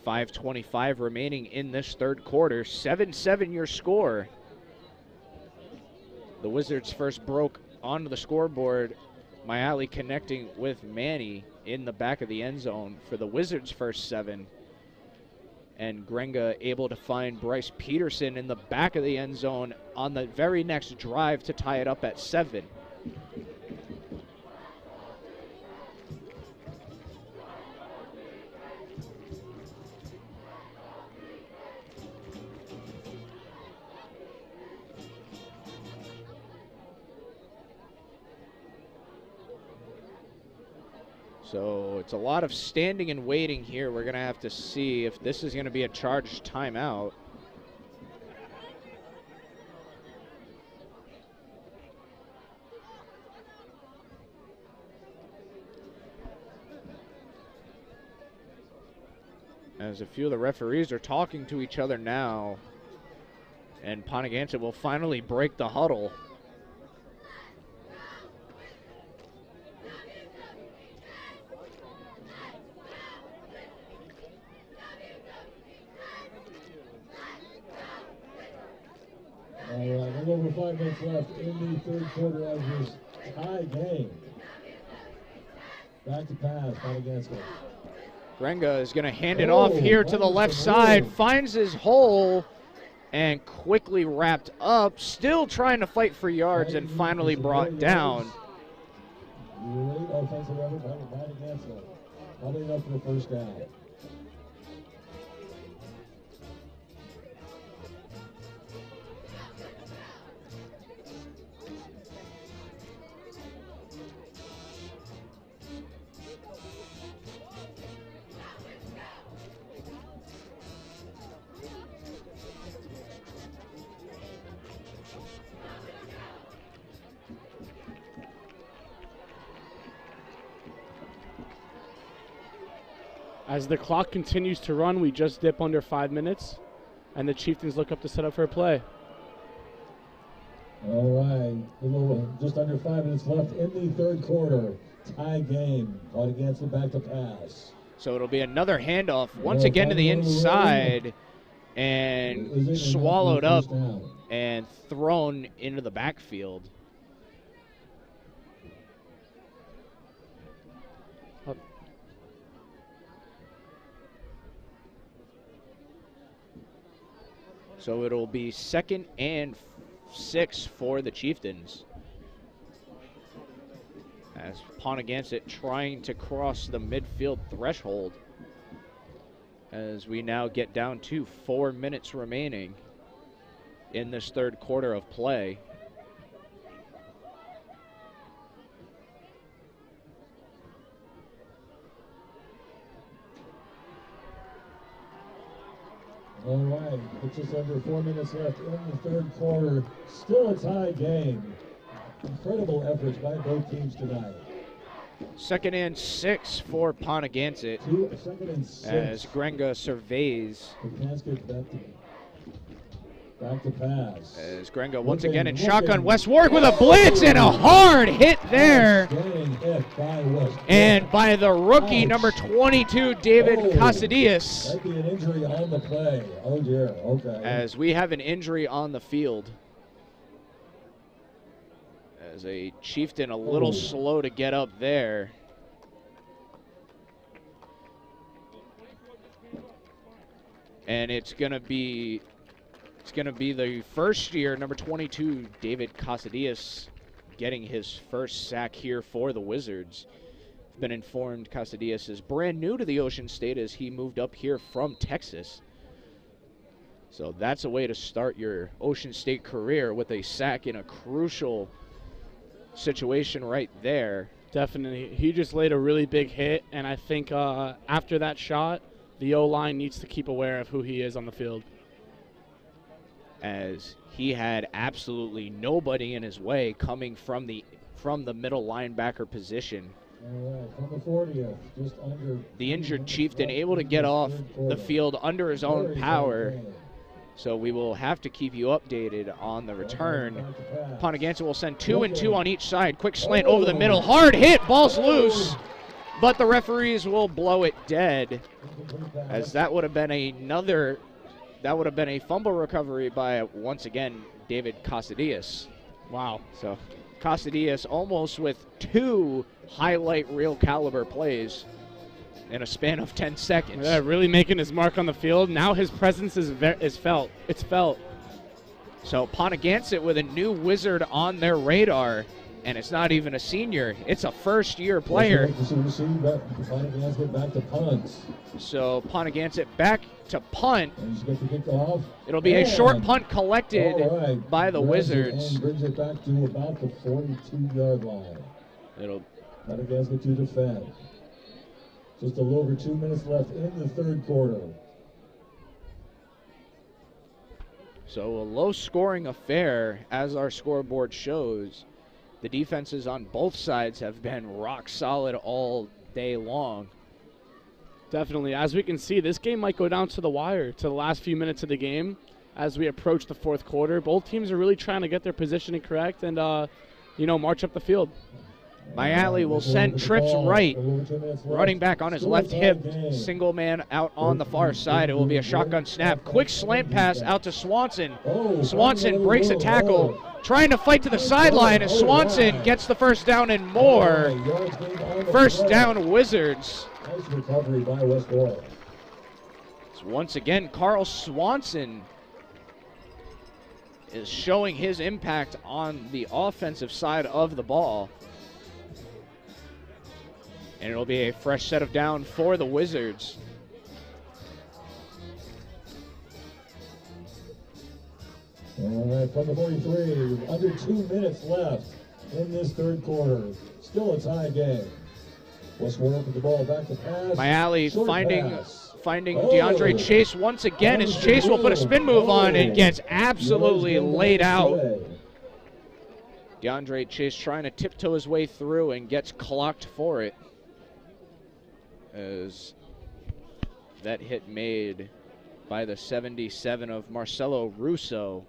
5:25 remaining in this third quarter. 7-7 your score. The Wizards first broke onto the scoreboard. Mayali connecting with Manny in the back of the end zone for the Wizards' first 7. And Grenga able to find Bryce Peterson in the back of the end zone on the very next drive to tie it up at 7. So it's a lot of standing and waiting here. We're going to have to see if this is going to be a charged timeout. As a few of the referees are talking to each other now. And Ponaganset will finally break the huddle. All right, a little over 5 minutes left in the third quarter of this tie game. Back to pass, Ponaganset. Grenga is going to hand it off here to the left side, finds his hole, and quickly wrapped up, still trying to fight for yards and finally brought down. Great offensive effort by Ponaganset. Probably enough for the first down. As the clock continues to run, we just dip under 5 minutes, and the Chieftains look up to set up for a play. All right, just under 5 minutes left in the third quarter. Tie game. Ponaganset back to pass. So it'll be another handoff once again to the inside and swallowed up and thrown into the backfield. So it'll be 2nd and 6 for the Chieftains, as Ponaganset trying to cross the midfield threshold, as we now get down to 4 minutes remaining in this third quarter of play. All right, it's just under 4 minutes left in the third quarter. Still a tie game. Incredible efforts by both teams tonight. 2nd and 6 for Ponaganset, 2nd and 6. as Grenga surveys. Back to pass. As Grenga once again in shotgun. West Warwick with a blitz and a hard hit there. And by the rookie, number 22, David Casadillas. Might be an injury on the play. Oh dear, okay. As we have an injury on the field. As a Chieftain a little slow to get up there. And it's going to be the first year, number 22, David Casadillas, getting his first sack here for the Wizards. I've been informed Casadillas is brand new to the Ocean State as he moved up here from Texas. So that's a way to start your Ocean State career, with a sack in a crucial situation right there. Definitely. He just laid a really big hit, and I think after that shot, the O-line needs to keep aware of who he is on the field, as he had absolutely nobody in his way coming from the middle linebacker position. All right, from the 40th, just under. The injured Chieftain able to get off the field under his own power. So we will have to keep you updated on the return. Ponaganset will send 2 and 2 on each side. Quick slant over the middle. Hard hit. Ball's loose. But the referees will blow it dead, as that would have been a fumble recovery by, once again, David Casadillas. Wow. So Casadillas almost with 2 highlight reel caliber plays in a span of 10 seconds. Yeah, really making his mark on the field. Now his presence is felt. It's felt. So Ponaganset with a new Wizard on their radar, and it's not even a senior. It's a first-year player. Ponaganset back to punt. So Ponaganset back to punt. It'll be a a short punt collected by the Wizards. And brings it back to about the 42-yard line. Ponaganset to defend. Just a little over 2 minutes left in the third quarter. So a low-scoring affair, as our scoreboard shows. The defenses on both sides have been rock solid all day long. Definitely. As we can see, this game might go down to the wire, to the last few minutes of the game. As we approach the fourth quarter, both teams are really trying to get their positioning correct and, march up the field. Mayali will send trips right, running back on his left hip, single man out on the far side. It will be a shotgun snap. Quick slant pass out to Swanson. Swanson breaks a tackle, trying to fight to the sideline as Swanson gets the first down and more. First down, Wizards. Nice recovery by West Warwick. So once again, Carl Swanson is showing his impact on the offensive side of the ball. And it'll be a fresh set of down for the Wizards. All right, from the 43, under 2 minutes left in this third quarter. Still a tie game. West Warwick with the ball back to pass. Mayali finding DeAndre Chase once again, as Chase will put a spin move on and gets absolutely laid out. DeAndre Chase trying to tiptoe his way through and gets clocked for it, as that hit made by the 77 of Marcelo Russo,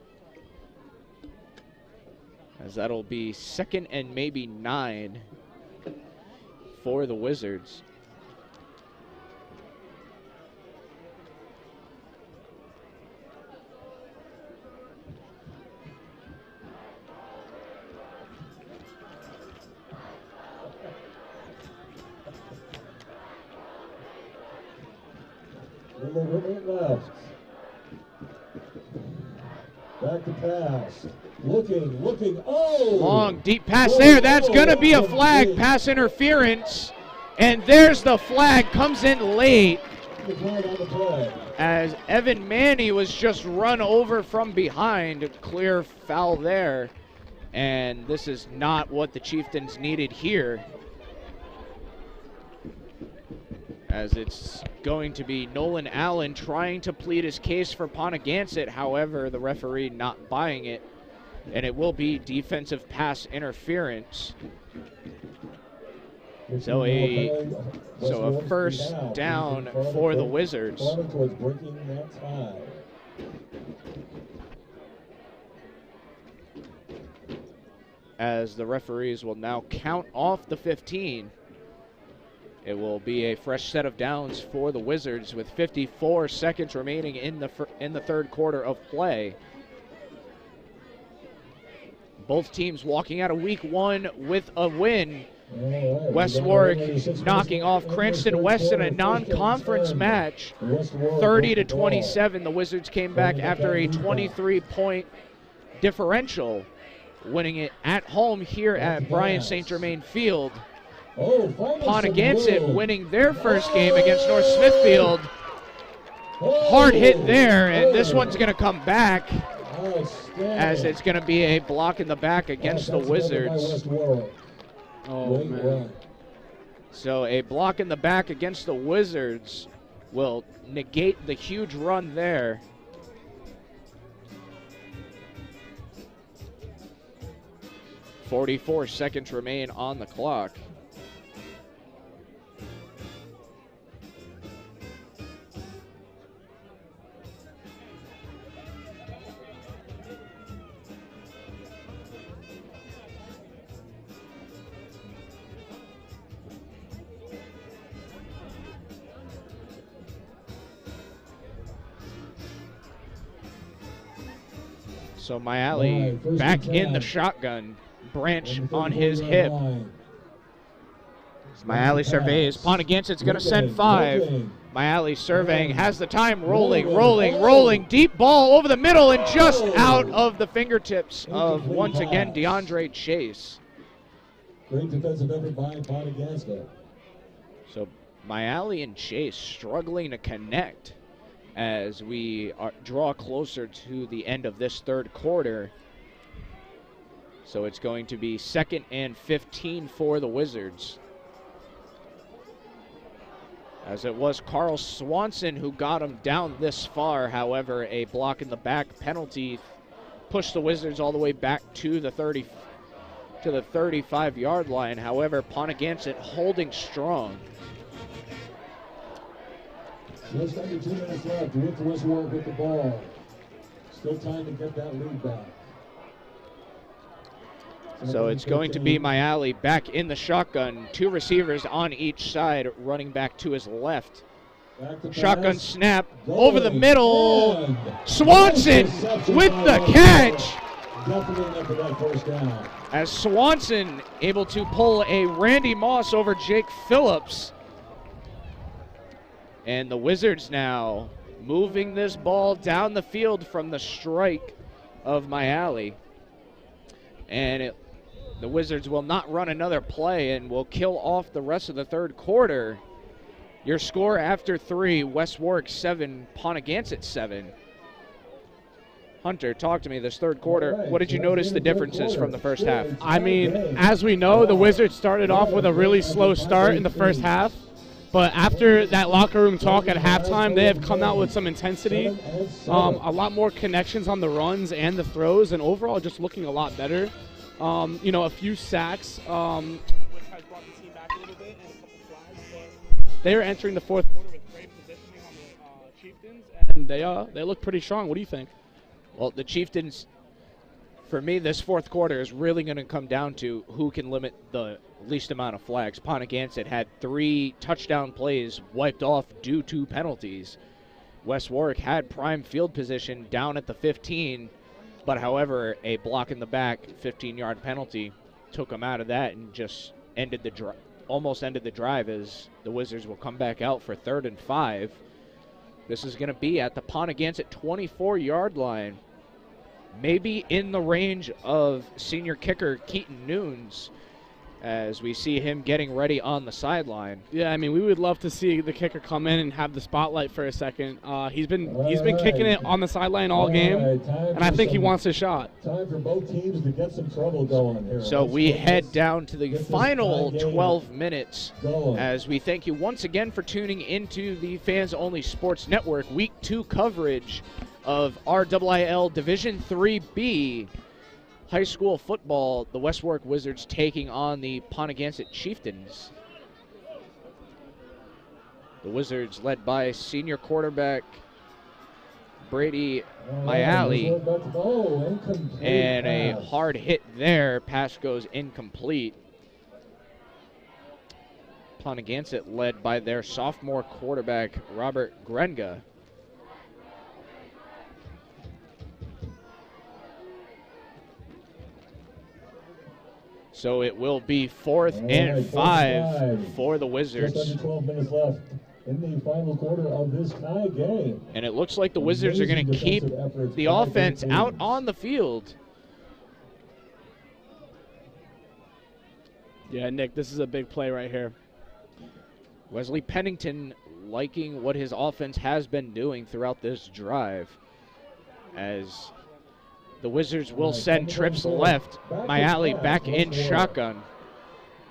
as that'll be 2nd and maybe 9 for the Wizards. over minute left. Back to pass. Looking. Oh! Long, deep pass there. That's going to be a flag, pass interference. And there's the flag, comes in late. The flag on the play. As Evan Manny was just run over from behind. Clear foul there. And this is not what the Chieftains needed here. As it's going to be Nolan Allen trying to plead his case for Ponaganset. However, the referee not buying it. And it will be defensive pass interference. So a first down for the Wizards. Towards breaking that tie. As the referees will now count off the 15. It will be a fresh set of downs for the Wizards with 54 seconds remaining in the third quarter of play. Both teams walking out of week one with a win. West Warwick knocking off Cranston West in a non-conference match, 30-27. The Wizards came back after a 23-point differential, winning it at home here at Bryant St. Germain Field. Ponaganset winning their first game against North Smithfield. Hard hit there, and this one's going to come back as it's going to be a block in the back against the Wizards. Oh, man. So a block in the back against the Wizards will negate the huge run there. .44 seconds remain on the clock. So Mayali back in the shotgun, Branch on his hip. Mayali surveys, Ponaganset's going to send 5. Mayali surveying, has the time, rolling, deep ball over the middle and just out of the fingertips of, once again, DeAndre Chase. Great defensive effort by Ponaganset. So Mayali and Chase struggling to connect as we draw closer to the end of this third quarter. So it's going to be 2nd and 15 for the Wizards. As it was Carl Swanson who got him down this far. However, a block in the back penalty pushed the Wizards all the way back to the 35-yard line. However, Ponaganset holding strong. Just under 2 minutes left with West Warwick with the ball. Still time to get that lead back. So it's going to be Mayali back in the shotgun. 2 receivers on each side, running back to his left. Shotgun snap over the middle. Swanson with the catch. Definitely enough for that first down. As Swanson able to pull a Randy Moss over Jake Phillips. And the Wizards now moving this ball down the field from the strike of Mayali. And the Wizards will not run another play and will kill off the rest of the third quarter. Your score after 3, West Warwick 7, Ponaganset 7. Hunter, talk to me this third quarter. What did you notice the differences from the first half? I mean, as we know, the Wizards started off with a really slow start in the first half. But after that locker room talk at halftime, they have come out with some intensity, a lot more connections on the runs and the throws, and overall just looking a lot better. A few sacks, which has brought the team back a little bit, and a couple flags. But they are entering the fourth quarter with great positioning on the Chieftains, and they look pretty strong. What do you think? Well, the Chieftains, for me, this fourth quarter is really going to come down to who can limit the least amount of flags. Ponaganset had 3 touchdown plays wiped off due to penalties. West Warwick had prime field position down at the 15, but however, a block in the back, 15-yard penalty, took them out of that and just ended the drive as the Wizards will come back out for 3rd and 5. This is going to be at the Ponaganset 24-yard line. Maybe in the range of senior kicker Keaton Nunes, as we see him getting ready on the sideline. Yeah, I mean, we would love to see the kicker come in and have the spotlight for a second. He's been kicking it on the sideline all game, and I think he wants a shot. Time for both teams to get some trouble going here. So we head down to the final 12 minutes as we thank you once again for tuning into the Fans Only Sports Network Week 2 coverage of RIIL Division 3B high school football. The West Warwick Wizards taking on the Ponaganset Chieftains. The Wizards led by senior quarterback Brady Mayali, and a hard hit there. Pass goes incomplete. Ponaganset led by their sophomore quarterback Robert Grenga. So it will be 4th and 5 for the Wizards. Just under 12 minutes left in the final quarter of this tie game. And it looks like the Wizards are going to keep the offense out on the field. Yeah, Nick, this is a big play right here. Wesley Pennington liking what his offense has been doing throughout this drive, as the Wizards will send trips left. Mayali back in shotgun.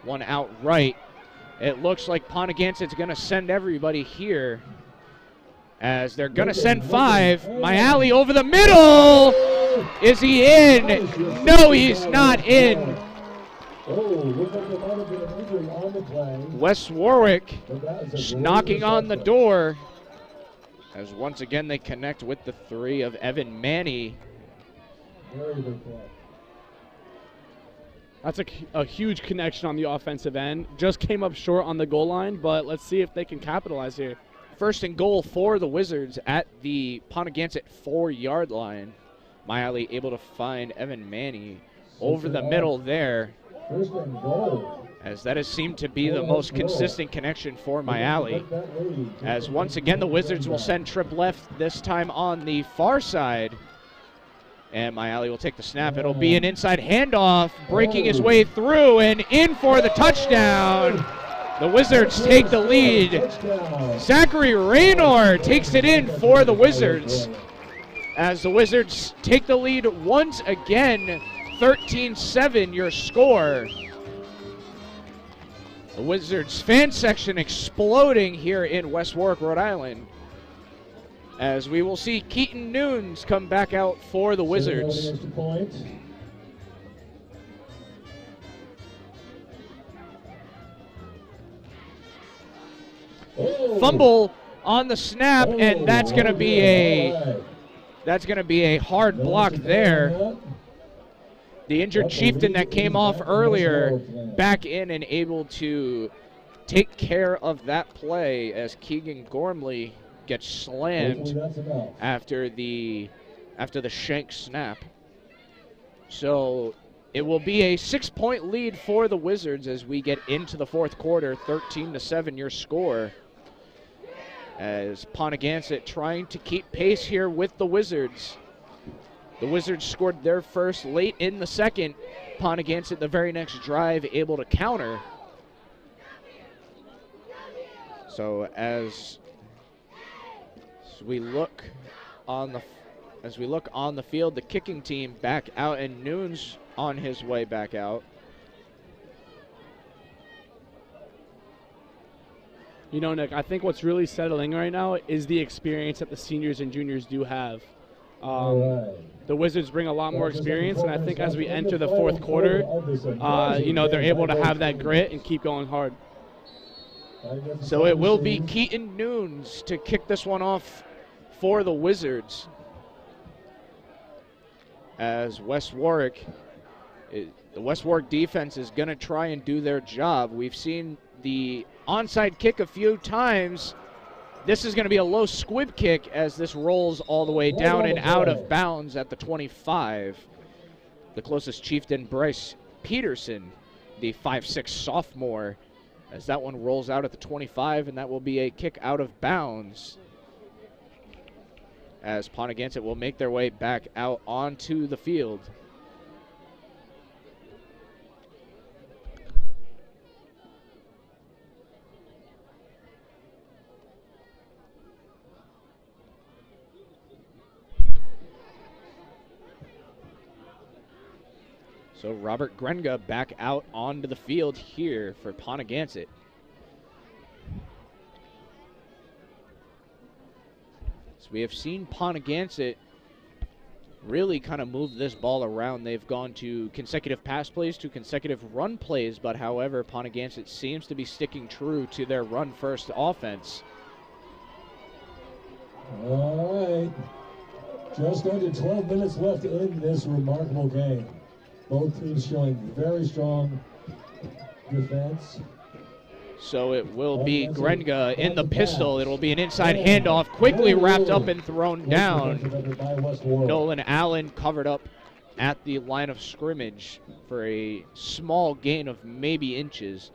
One out right. It looks like Ponaganset's going to send everybody here, as they're going to send 5. Mayali over the middle. Is he in? No, he's not in. West Warwick knocking on the door, as once again they connect with the 3 of Evan Manny. Very good play. That's a huge connection on the offensive end. Just came up short on the goal line, but let's see if they can capitalize here. 1st and goal for the Wizards at the Ponaganset 4-yard line. Mayali able to find Evan Manny over the middle there, 1st and goal, as that has seemed to be the most consistent connection for Mayali. As once again the Wizards will send trip left, this time on the far side. And Mayali will take the snap. It'll be an inside handoff, breaking his way through and in for the touchdown. The Wizards take the lead. Zachary Raynor takes it in for the Wizards, as the Wizards take the lead once again. 13-7 your score. The Wizards fan section exploding here in West Warwick, Rhode Island, as we will see Keaton Nunes come back out for the Wizards. Fumble on the snap, and that's going to be a hard block there. The injured Chieftain that came off earlier back in and able to take care of that play, as Keegan Gormley gets slammed after the shank snap. So it will be a 6-point lead for the Wizards as we get into the 4th quarter. 13-7 your score, as Ponaganset trying to keep pace here with the Wizards. The Wizards scored their first late in the 2nd. Ponaganset the very next drive able to counter. So as we look on the field, the kicking team back out, and Nunes on his way back out. You know, Nick, I think what's really settling right now is the experience that the seniors and juniors do have. The Wizards bring a lot more experience, and I think as we enter the 4th quarter, they're able to have that grit and keep going hard. So it will be Keaton Nunes to kick this one off for the Wizards, as the West Warwick defense is going to try and do their job. We've seen the onside kick a few times. This is going to be a low squib kick, as this rolls all the way down and out of bounds at the 25. The closest Chieftain, Bryce Peterson, the 5'6" sophomore, as that one rolls out at the 25, and that will be a kick out of bounds. as Ponaganset will make their way back out onto the field. So Robert Grenga back out onto the field here for Ponaganset. So we have seen Ponaganset really kind of move this ball around. They've gone to consecutive pass plays, to consecutive run plays, but however, Ponaganset seems to be sticking true to their run-first offense. All right. Just under 12 minutes left in this remarkable game. Both teams showing very strong defense. So it will be Grenga in the pistol. It will be an inside handoff, quickly wrapped up and thrown down. Nolan Allen covered up at the line of scrimmage for a small gain of maybe inches.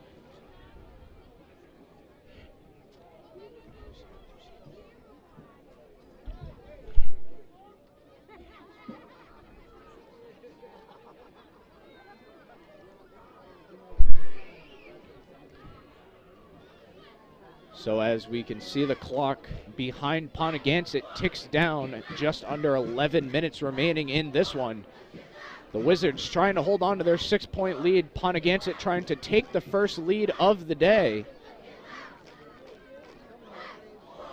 So as we can see, the clock behind Ponaganset ticks down, just under 11 minutes remaining in this one. The Wizards trying to hold on to their 6-point lead. Ponaganset trying to take the first lead of the day,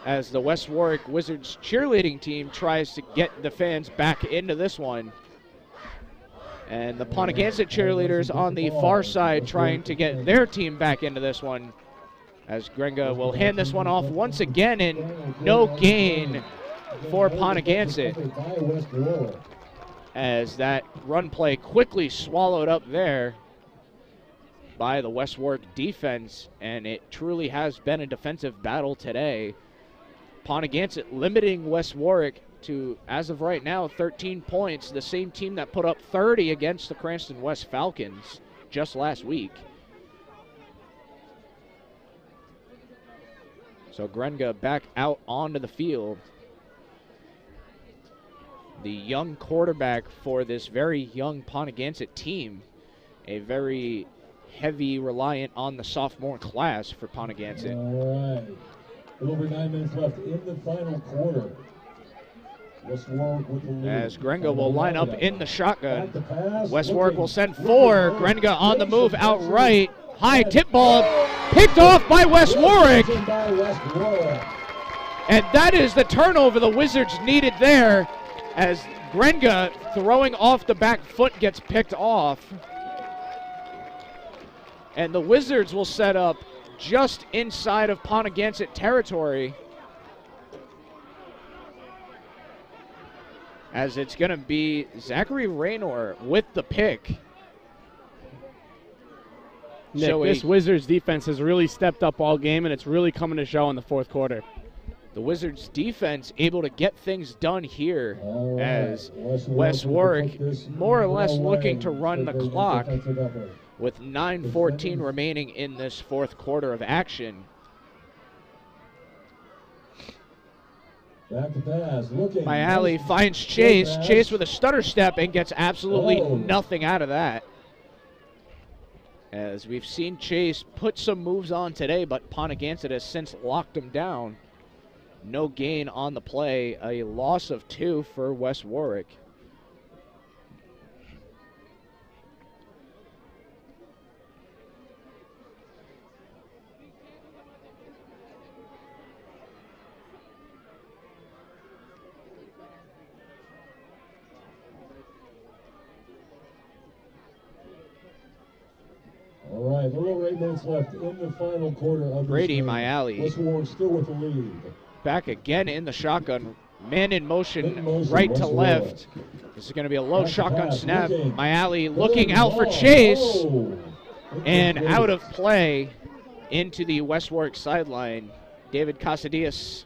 as the West Warwick Wizards cheerleading team tries to get the fans back into this one. And the Ponaganset cheerleaders on the far side trying to get their team back into this one, as Grenga will hand this one off once again, and no gain for Ponaganset, as that run play quickly swallowed up there by the West Warwick defense, and it truly has been a defensive battle today. Ponaganset limiting West Warwick to, as of right now, 13 points, the same team that put up 30 against the Cranston West Falcons just last week. So Grenga back out onto the field. The young quarterback for this very young Ponaganset team. A very heavy reliant on the sophomore class for Ponaganset. All right. Over 9 minutes left in the final quarter. West Warwick with the lead. As Grenga will line up in the shotgun. West Warwick will send 4. Grenga on the move outright. High tip ball, picked off by West Warwick. And that is the turnover the Wizards needed there, as Grenga, throwing off the back foot, gets picked off. And the Wizards will set up just inside of Ponaganset territory, as it's going to be Zachary Raynor with the pick. Nick, So this Wizards defense has really stepped up all game, and it's really coming to show in the fourth quarter. The Wizards defense able to get things done here, All right. as West Warwick more or less looking to run the clock with 9:14 remaining in this fourth quarter of action. Back to pass. Looking. Myalley finds Chase. Chase with a stutter step and gets absolutely nothing out of that. As we've seen Chase put some moves on today, but Ponaganset has since locked him down. No gain on the play, a loss of 2 for West Warwick. All right, a little over 8 minutes left in the final quarter of Brady this game. Myalley West Warwick still with the lead. back again in the shotgun. Man in motion, In right West to Warwick. left. This is going to be a low Back to shotgun pass, snap. looking. Myalley looking Good out for ball. Chase, Oh. and out of play into the West Warwick sideline. David Casadillas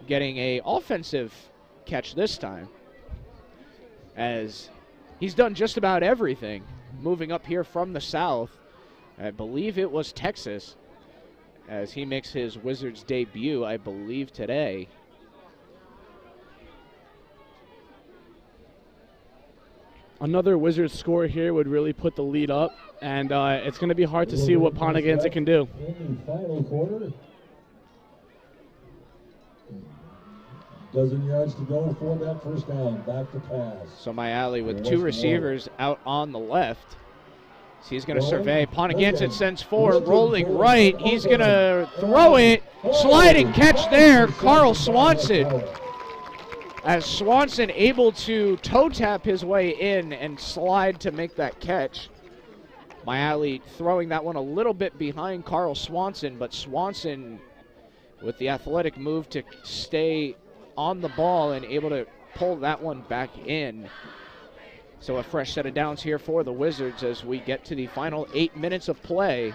getting a offensive catch this time, as he's done just about everything. Moving up here from the south, I believe it was Texas, as he makes his Wizards debut, I believe, today. Another Wizards score here would really put the lead up, and it's going to be hard to see what Ponaganset can do. In the final quarter. Dozen yards to go for that first down. Back to pass. So my alley with two receivers out on the left. So he's going to survey. Ponaganset sends forward, rolling right. He's going to throw it. Sliding catch there, Carl Swanson. As Swanson able to toe tap his way in and slide to make that catch. My alley throwing that one a little bit behind Carl Swanson, but Swanson with the athletic move to stay on the ball and able to pull that one back in. So a fresh set of downs here for the Wizards as we get to the final 8 minutes of play.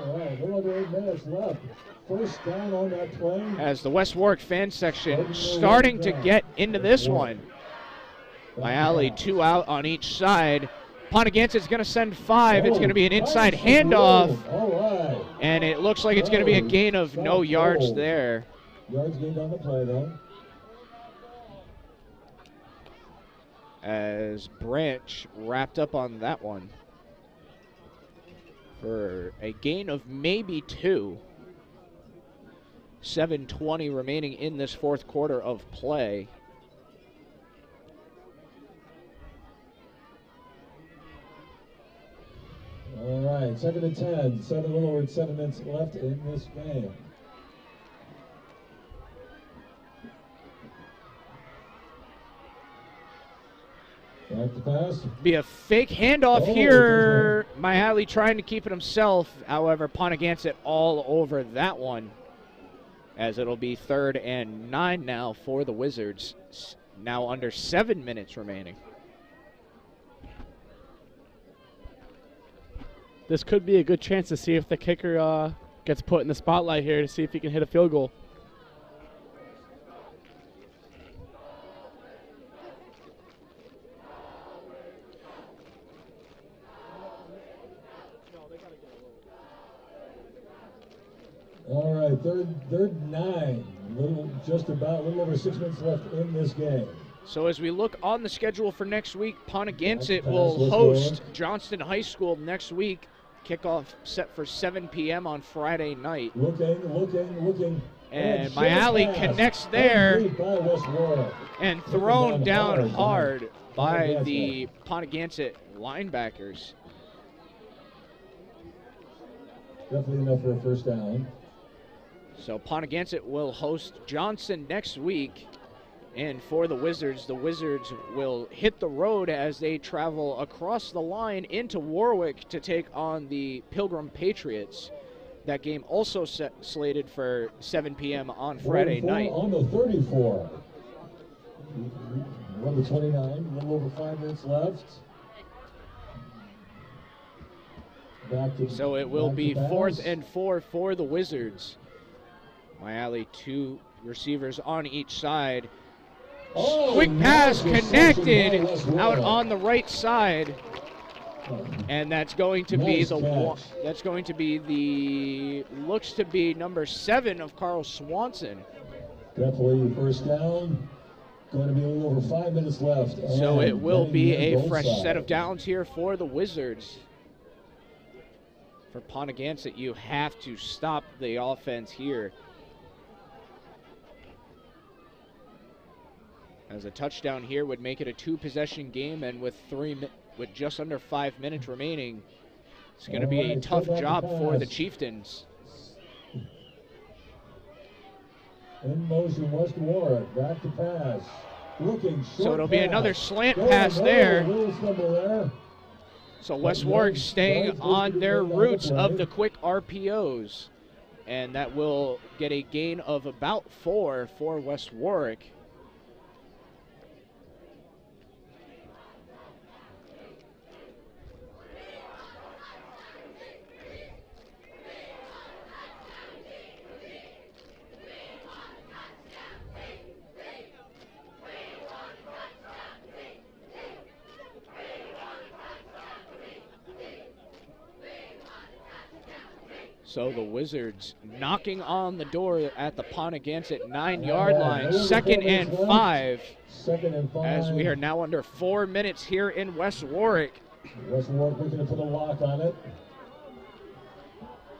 All right, no other 8 minutes left. First down on that play. As the West Warwick fan section starting to get into this one. My alley, two out on each side. Ponaganset's going to send 5. It's going to be an inside handoff. And it looks like it's going to be a gain of no yards there. Yards gained on the play, though. As Branch wrapped up on that one for a gain of maybe 2. 7:20 remaining in this fourth quarter of play. All right, 2nd and 10. A little over 7 minutes left in this game. Back to pass. Be a fake handoff here. My alley trying to keep it himself. However, Ponaganset all over that one. As it'll be 3rd and 9 now for the Wizards. Now under 7 minutes remaining. This could be a good chance to see if the kicker gets put in the spotlight here to see if he can hit a field goal. All right, third 9. A little over 6 minutes left in this game. So as we look on the schedule for next week, Ponaganset will host Johnston High School next week. Kickoff set for 7 p.m. on Friday night. Looking. And my alley connects there and thrown down hard by the Ponaganset linebackers. Definitely enough for a first down. So Ponaganset will host Johnson next week. And for the Wizards will hit the road as they travel across the line into Warwick to take on the Pilgrim Patriots. That game also slated for 7 p.m. on Friday night. On the 34. On the 29, a little over 5 minutes left. So it will be 4th and 4 for the Wizards. My alley, 2 receivers on each side. Quick pass connected out on the right side, and that's going to be looks to be number 7 of Carl Swanson. Definitely first down. Going to be a little over 5 minutes left. So it will be a fresh set of downs here for the Wizards. For Ponaganset, you have to stop the offense here. As a touchdown here would make it a 2-possession game, and with just under 5 minutes remaining, it's going to be a tough job for the Chieftains. In motion, West Warwick, back to pass. So it'll be another slant pass there. So West Warwick staying on their roots of the quick RPOs, and that will get a gain of about 4 for West Warwick. So the Wizards knocking on the door at the Ponaganset 9-yard line. 2nd and 5. 2nd and 5. As we are now under 4 minutes here in West Warwick. West Warwick looking to put a lock on it.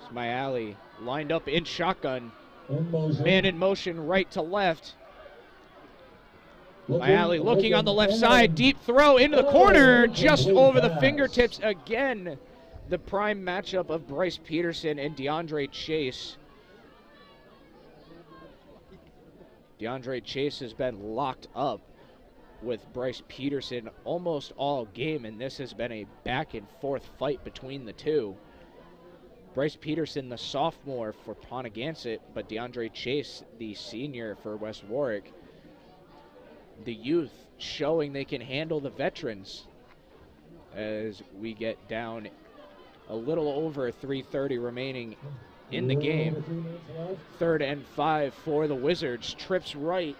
Smiali lined up in shotgun. In motion. Man in motion, right to left. Smiali looking on the left side. Deep throw into the corner. Just over the fingertips again. The prime matchup of Bryce Peterson and DeAndre Chase. DeAndre Chase has been locked up with Bryce Peterson almost all game, and this has been a back and forth fight between the two. Bryce Peterson, the sophomore for Ponaganset, but DeAndre Chase, the senior for West Warwick. The youth showing they can handle the veterans as we get down a little over 3:30 remaining in the game. 3rd and 5 for the Wizards. Trips right.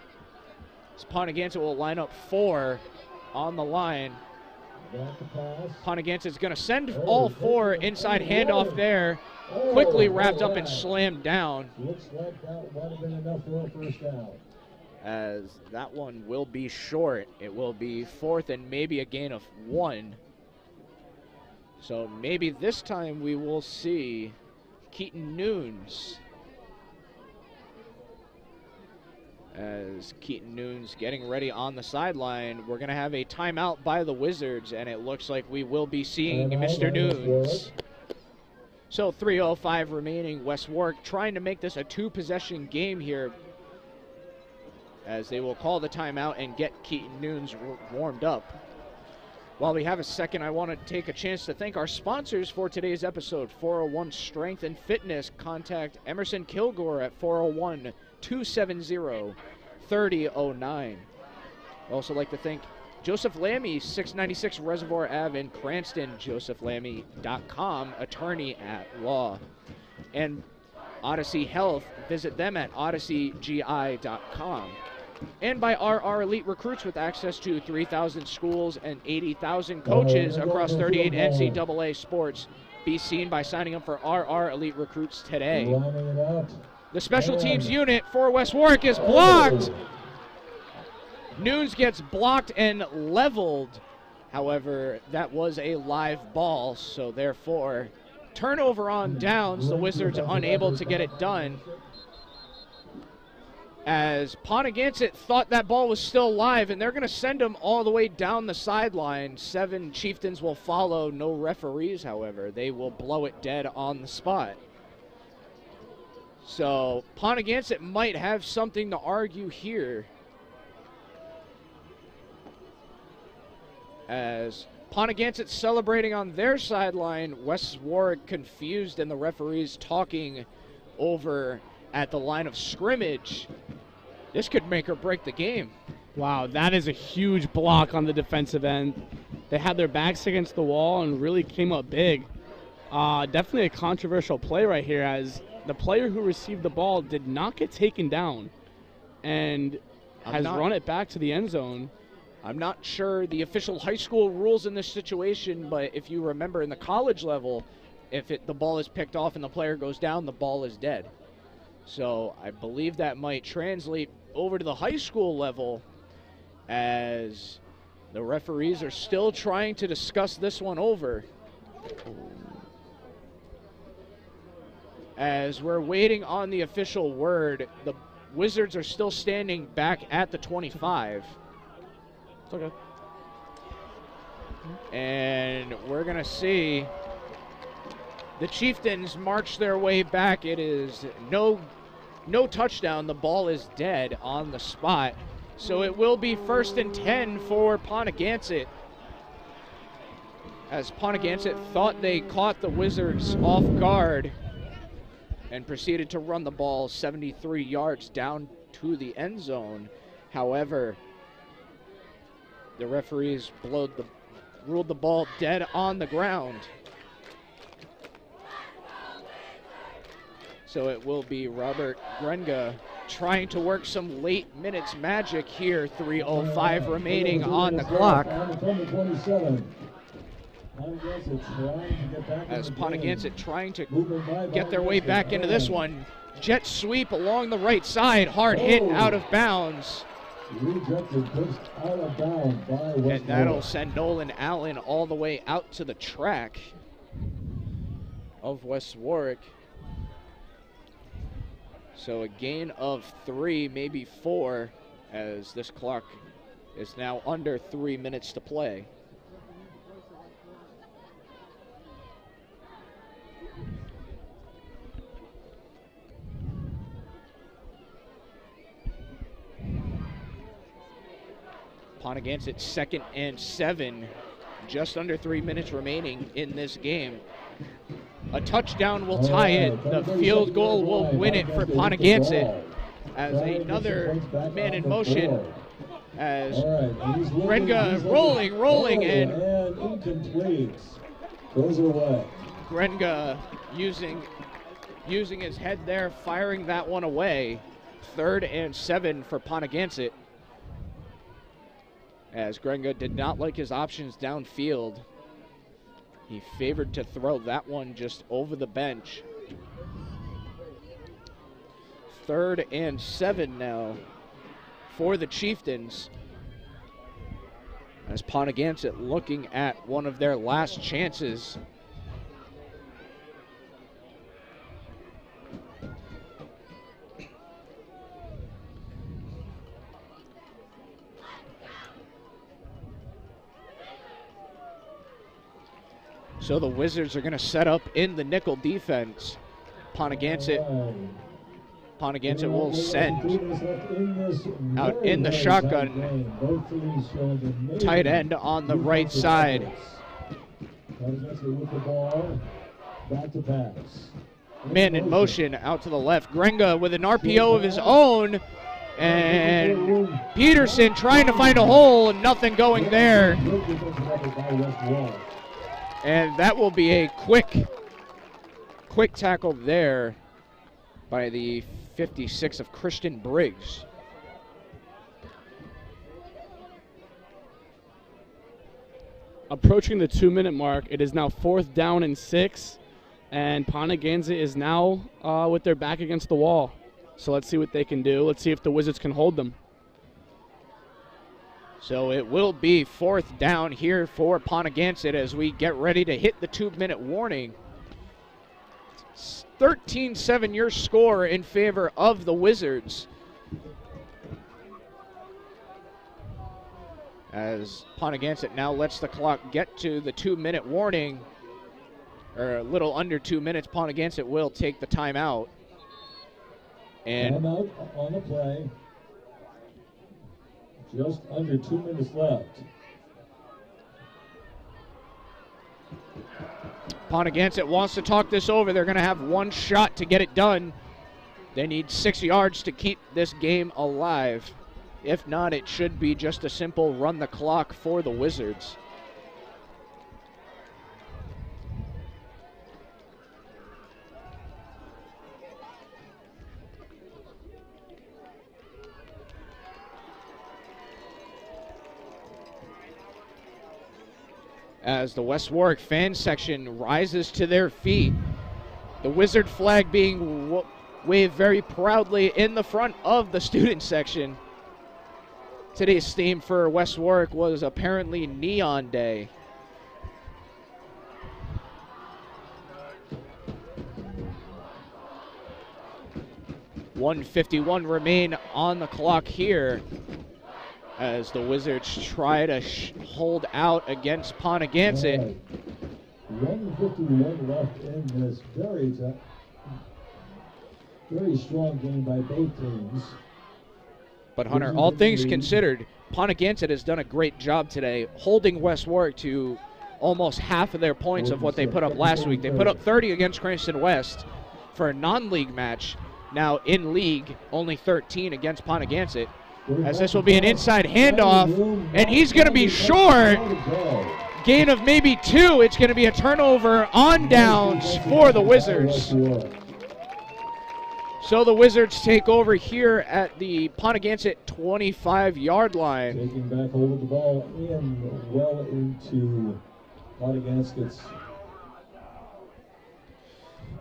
Ponaganset will line up 4 on the line. Ponaganset's going to send all 4. Inside handoff there. Quickly wrapped up and slammed down. Looks like that might have been enough for a first down. As that one will be short. It will be 4th and maybe a gain of 1. So maybe this time we will see Keaton Nunes. As Keaton Nunes getting ready on the sideline, we're going to have a timeout by the Wizards, and it looks like we will be seeing Mr. Nunes. So 3:05 remaining. West Warwick trying to make this a 2-possession game here, as they will call the timeout and get Keaton Nunes warmed up. While we have a second, I want to take a chance to thank our sponsors for today's episode. 401 Strength and Fitness. Contact Emerson Kilgore at 401-270-3009. I'd also like to thank Joseph Lammy, 696 Reservoir Ave in Cranston, josephlammy.com, attorney at law. And Odyssey Health, visit them at odysseygi.com. And by RR Elite Recruits, with access to 3,000 schools and 80,000 coaches across 38 NCAA sports. Be seen by signing up for RR Elite Recruits today. The special teams unit for West Warwick is blocked. Nunes gets blocked and leveled. However, that was a live ball, so therefore, turnover on downs. The Wizards unable to get it done, as Ponaganset thought that ball was still live, and they're going to send him all the way down the sideline. 7 Chieftains will follow. No referees, however. They will blow it dead on the spot. So Ponaganset might have something to argue here, as Ponaganset celebrating on their sideline. West Warwick confused, and the referees talking over at the line of scrimmage. This could make or break the game. Wow, that is a huge block on the defensive end. They had their backs against the wall and really came up big. Definitely a controversial play right here, as the player who received the ball did not get taken down and has run it back to the end zone. I'm not sure the official high school rules in this situation, but if you remember in the college level, if the ball is picked off and the player goes down, the ball is dead. So I believe that might translate over to the high school level, as the referees are still trying to discuss this one over. As we're waiting on the official word, the Wizards are still standing back at the 25. It's okay. And we're going to see the Chieftains march their way back. It is no touchdown. The ball is dead on the spot. So it will be 1st and 10 for Ponaganset, as Ponaganset thought they caught the Wizards off guard and proceeded to run the ball 73 yards down to the end zone. However, the referees ruled the ball dead on the ground. So it will be Robert Grenga trying to work some late minutes magic here. 3:05 remaining on the clock. As Ponaganset trying to get their way back into this one. Jet sweep along the right side, hard hit out of bounds. And that'll send Nolan Allen all the way out to the track of West Warwick. So a gain of 3, maybe 4, as this clock is now under 3 minutes to play. Ponaganset 2nd and 7, just under 3 minutes remaining in this game. A touchdown will tie it. The field goal will win it for Ponaganset, as another man in motion, as Grenga rolling, and incomplete. Goes away. Grenga using his head there, firing that one away. 3rd and 7 for Ponaganset, as Grenga did not like his options downfield. He favored to throw that one just over the bench. 3rd and 7 now for the Chieftains, as Ponaganset looking at one of their last chances. So the Wizards are going to set up in the nickel defense. Ponaganset will send out in the shotgun. Tight end on the right side. Man in motion out to the left. Grenga with an RPO of his own. And Peterson trying to find a hole, and nothing going there. And that will be a quick tackle there by the 56 of Christian Briggs. Approaching the 2-minute mark, it is now 4th down and 6, and Ponaganset is now with their back against the wall. So let's see what they can do. Let's see if the Wizards can hold them. So it will be 4th down here for Ponaganset as we get ready to hit the 2-minute warning. 13-7 your score in favor of the Wizards, as Ponaganset now lets the clock get to the 2-minute warning, or a little under 2 minutes. Ponaganset will take the timeout. And timeout on the play. Just under 2 minutes left. Ponaganset wants to talk this over. They're going to have one shot to get it done. They need 6 yards to keep this game alive. If not, it should be just a simple run the clock for the Wizards. As the West Warwick fan section rises to their feet, the Wizard flag being waved very proudly in the front of the student section. Today's theme for West Warwick was apparently Neon Day. .151 remain on the clock here, as the Wizards try to hold out against Ponaganset. 1:51 left in this very strong game by both teams. But Hunter, all things considered, Ponaganset has done a great job today, holding West Warwick to almost half of their points of what they put up last week. They put up 30 against Cranston West for a non-league match. Now in league, only 13 against Ponaganset. As this will be an inside handoff, and he's going to be short. Gain of maybe 2. It's going to be a turnover on downs for the Wizards. So the Wizards take over here at the Ponaganset 25-yard line. Taking back hold of the ball well into Ponaganset's.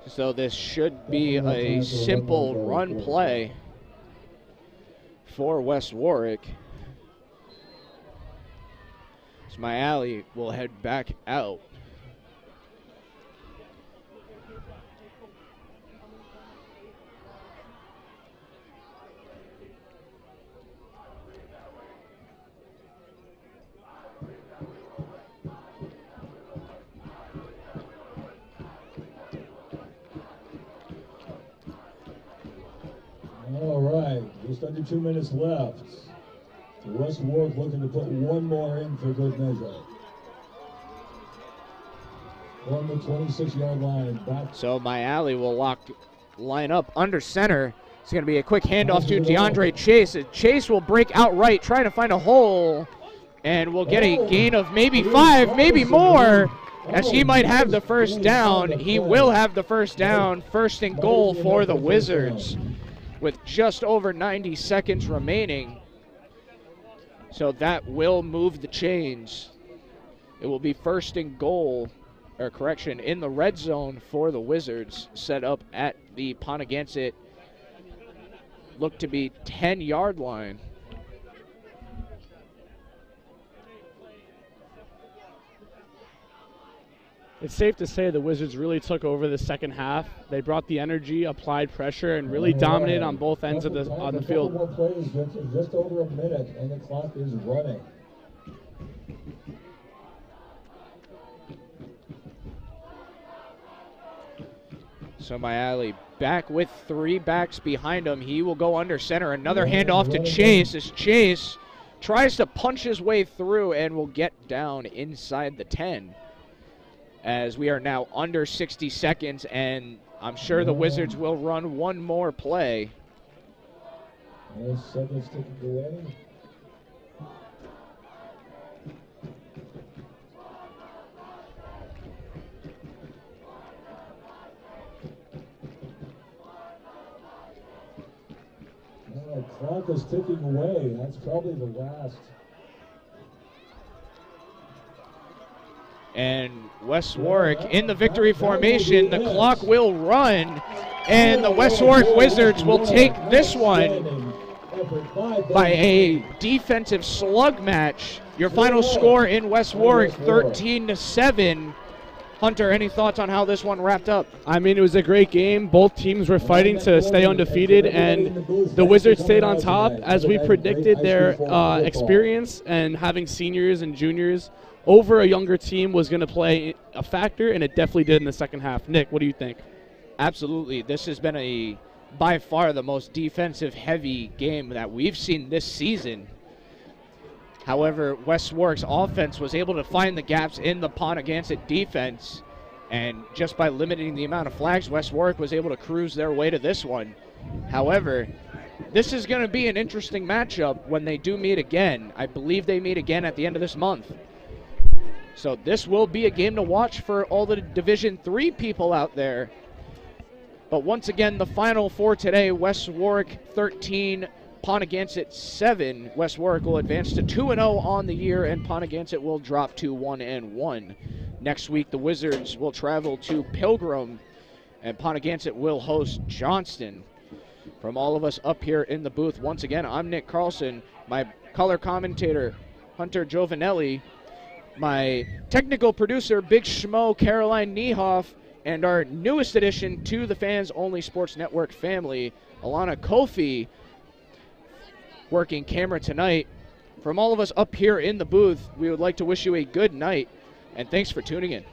So this should be a simple run play for West Warwick. So my alley will head back out. All right, just under 2 minutes left. West Warwick looking to put one more in for good measure. On the 26-yard line, back. So my alley will line up under center. It's going to be a quick handoff to DeAndre Chase. Chase will break outright, trying to find a hole, and will get a gain of maybe 5, maybe more, as he might have the first down. He will have the first down, first and goal for the Wizards, with just over 90 seconds remaining. So that will move the chains. It will be first and goal, or correction, in the red zone for the Wizards, set up at the Ponaganset, look to be 10-yard line. It's safe to say the Wizards really took over the second half. They brought the energy, applied pressure, and really dominated on both ends of on the field. More plays, just over a minute, and the clock is running. So my alley back with 3 backs behind him. He will go under center. Another handoff to Chase as Chase tries to punch his way through and will get down inside the 10. As we are now under 60 seconds, and I'm sure the Wizards will run one more play. 7 ticking away. The clock is ticking away. That's probably the last. And West Warwick in the victory formation. The clock will run, and the West Warwick Wizards will take this one by a defensive slug match. Your final score in West Warwick, 13-7. Hunter, any thoughts on how this one wrapped up? I mean, it was a great game. Both teams were fighting to stay undefeated, and the Wizards stayed on top. As we predicted, their experience and having seniors and juniors over a younger team was going to play a factor, and it definitely did in the second half. Nick, what do you think? Absolutely. This has been by far the most defensive-heavy game that we've seen this season. However, West Warwick's offense was able to find the gaps in the Ponaganset defense, and just by limiting the amount of flags, West Warwick was able to cruise their way to this one. However, this is going to be an interesting matchup when they do meet again. I believe they meet again at the end of this month. So this will be a game to watch for all the Division III people out there. But once again, the final for today, West Warwick 13, Ponaganset 7. West Warwick will advance to 2-0 on the year, and Ponaganset will drop to 1-1. Next week, the Wizards will travel to Pilgrim, and Ponaganset will host Johnston. From all of us up here in the booth, once again, I'm Nick Carlson, my color commentator, Hunter Giovanelli, my technical producer, Big Schmo Caroline Niehoff, and our newest addition to the Fans Only Sports Network family, Alana Kofi, working camera tonight. From all of us up here in the booth, we would like to wish you a good night, and thanks for tuning in.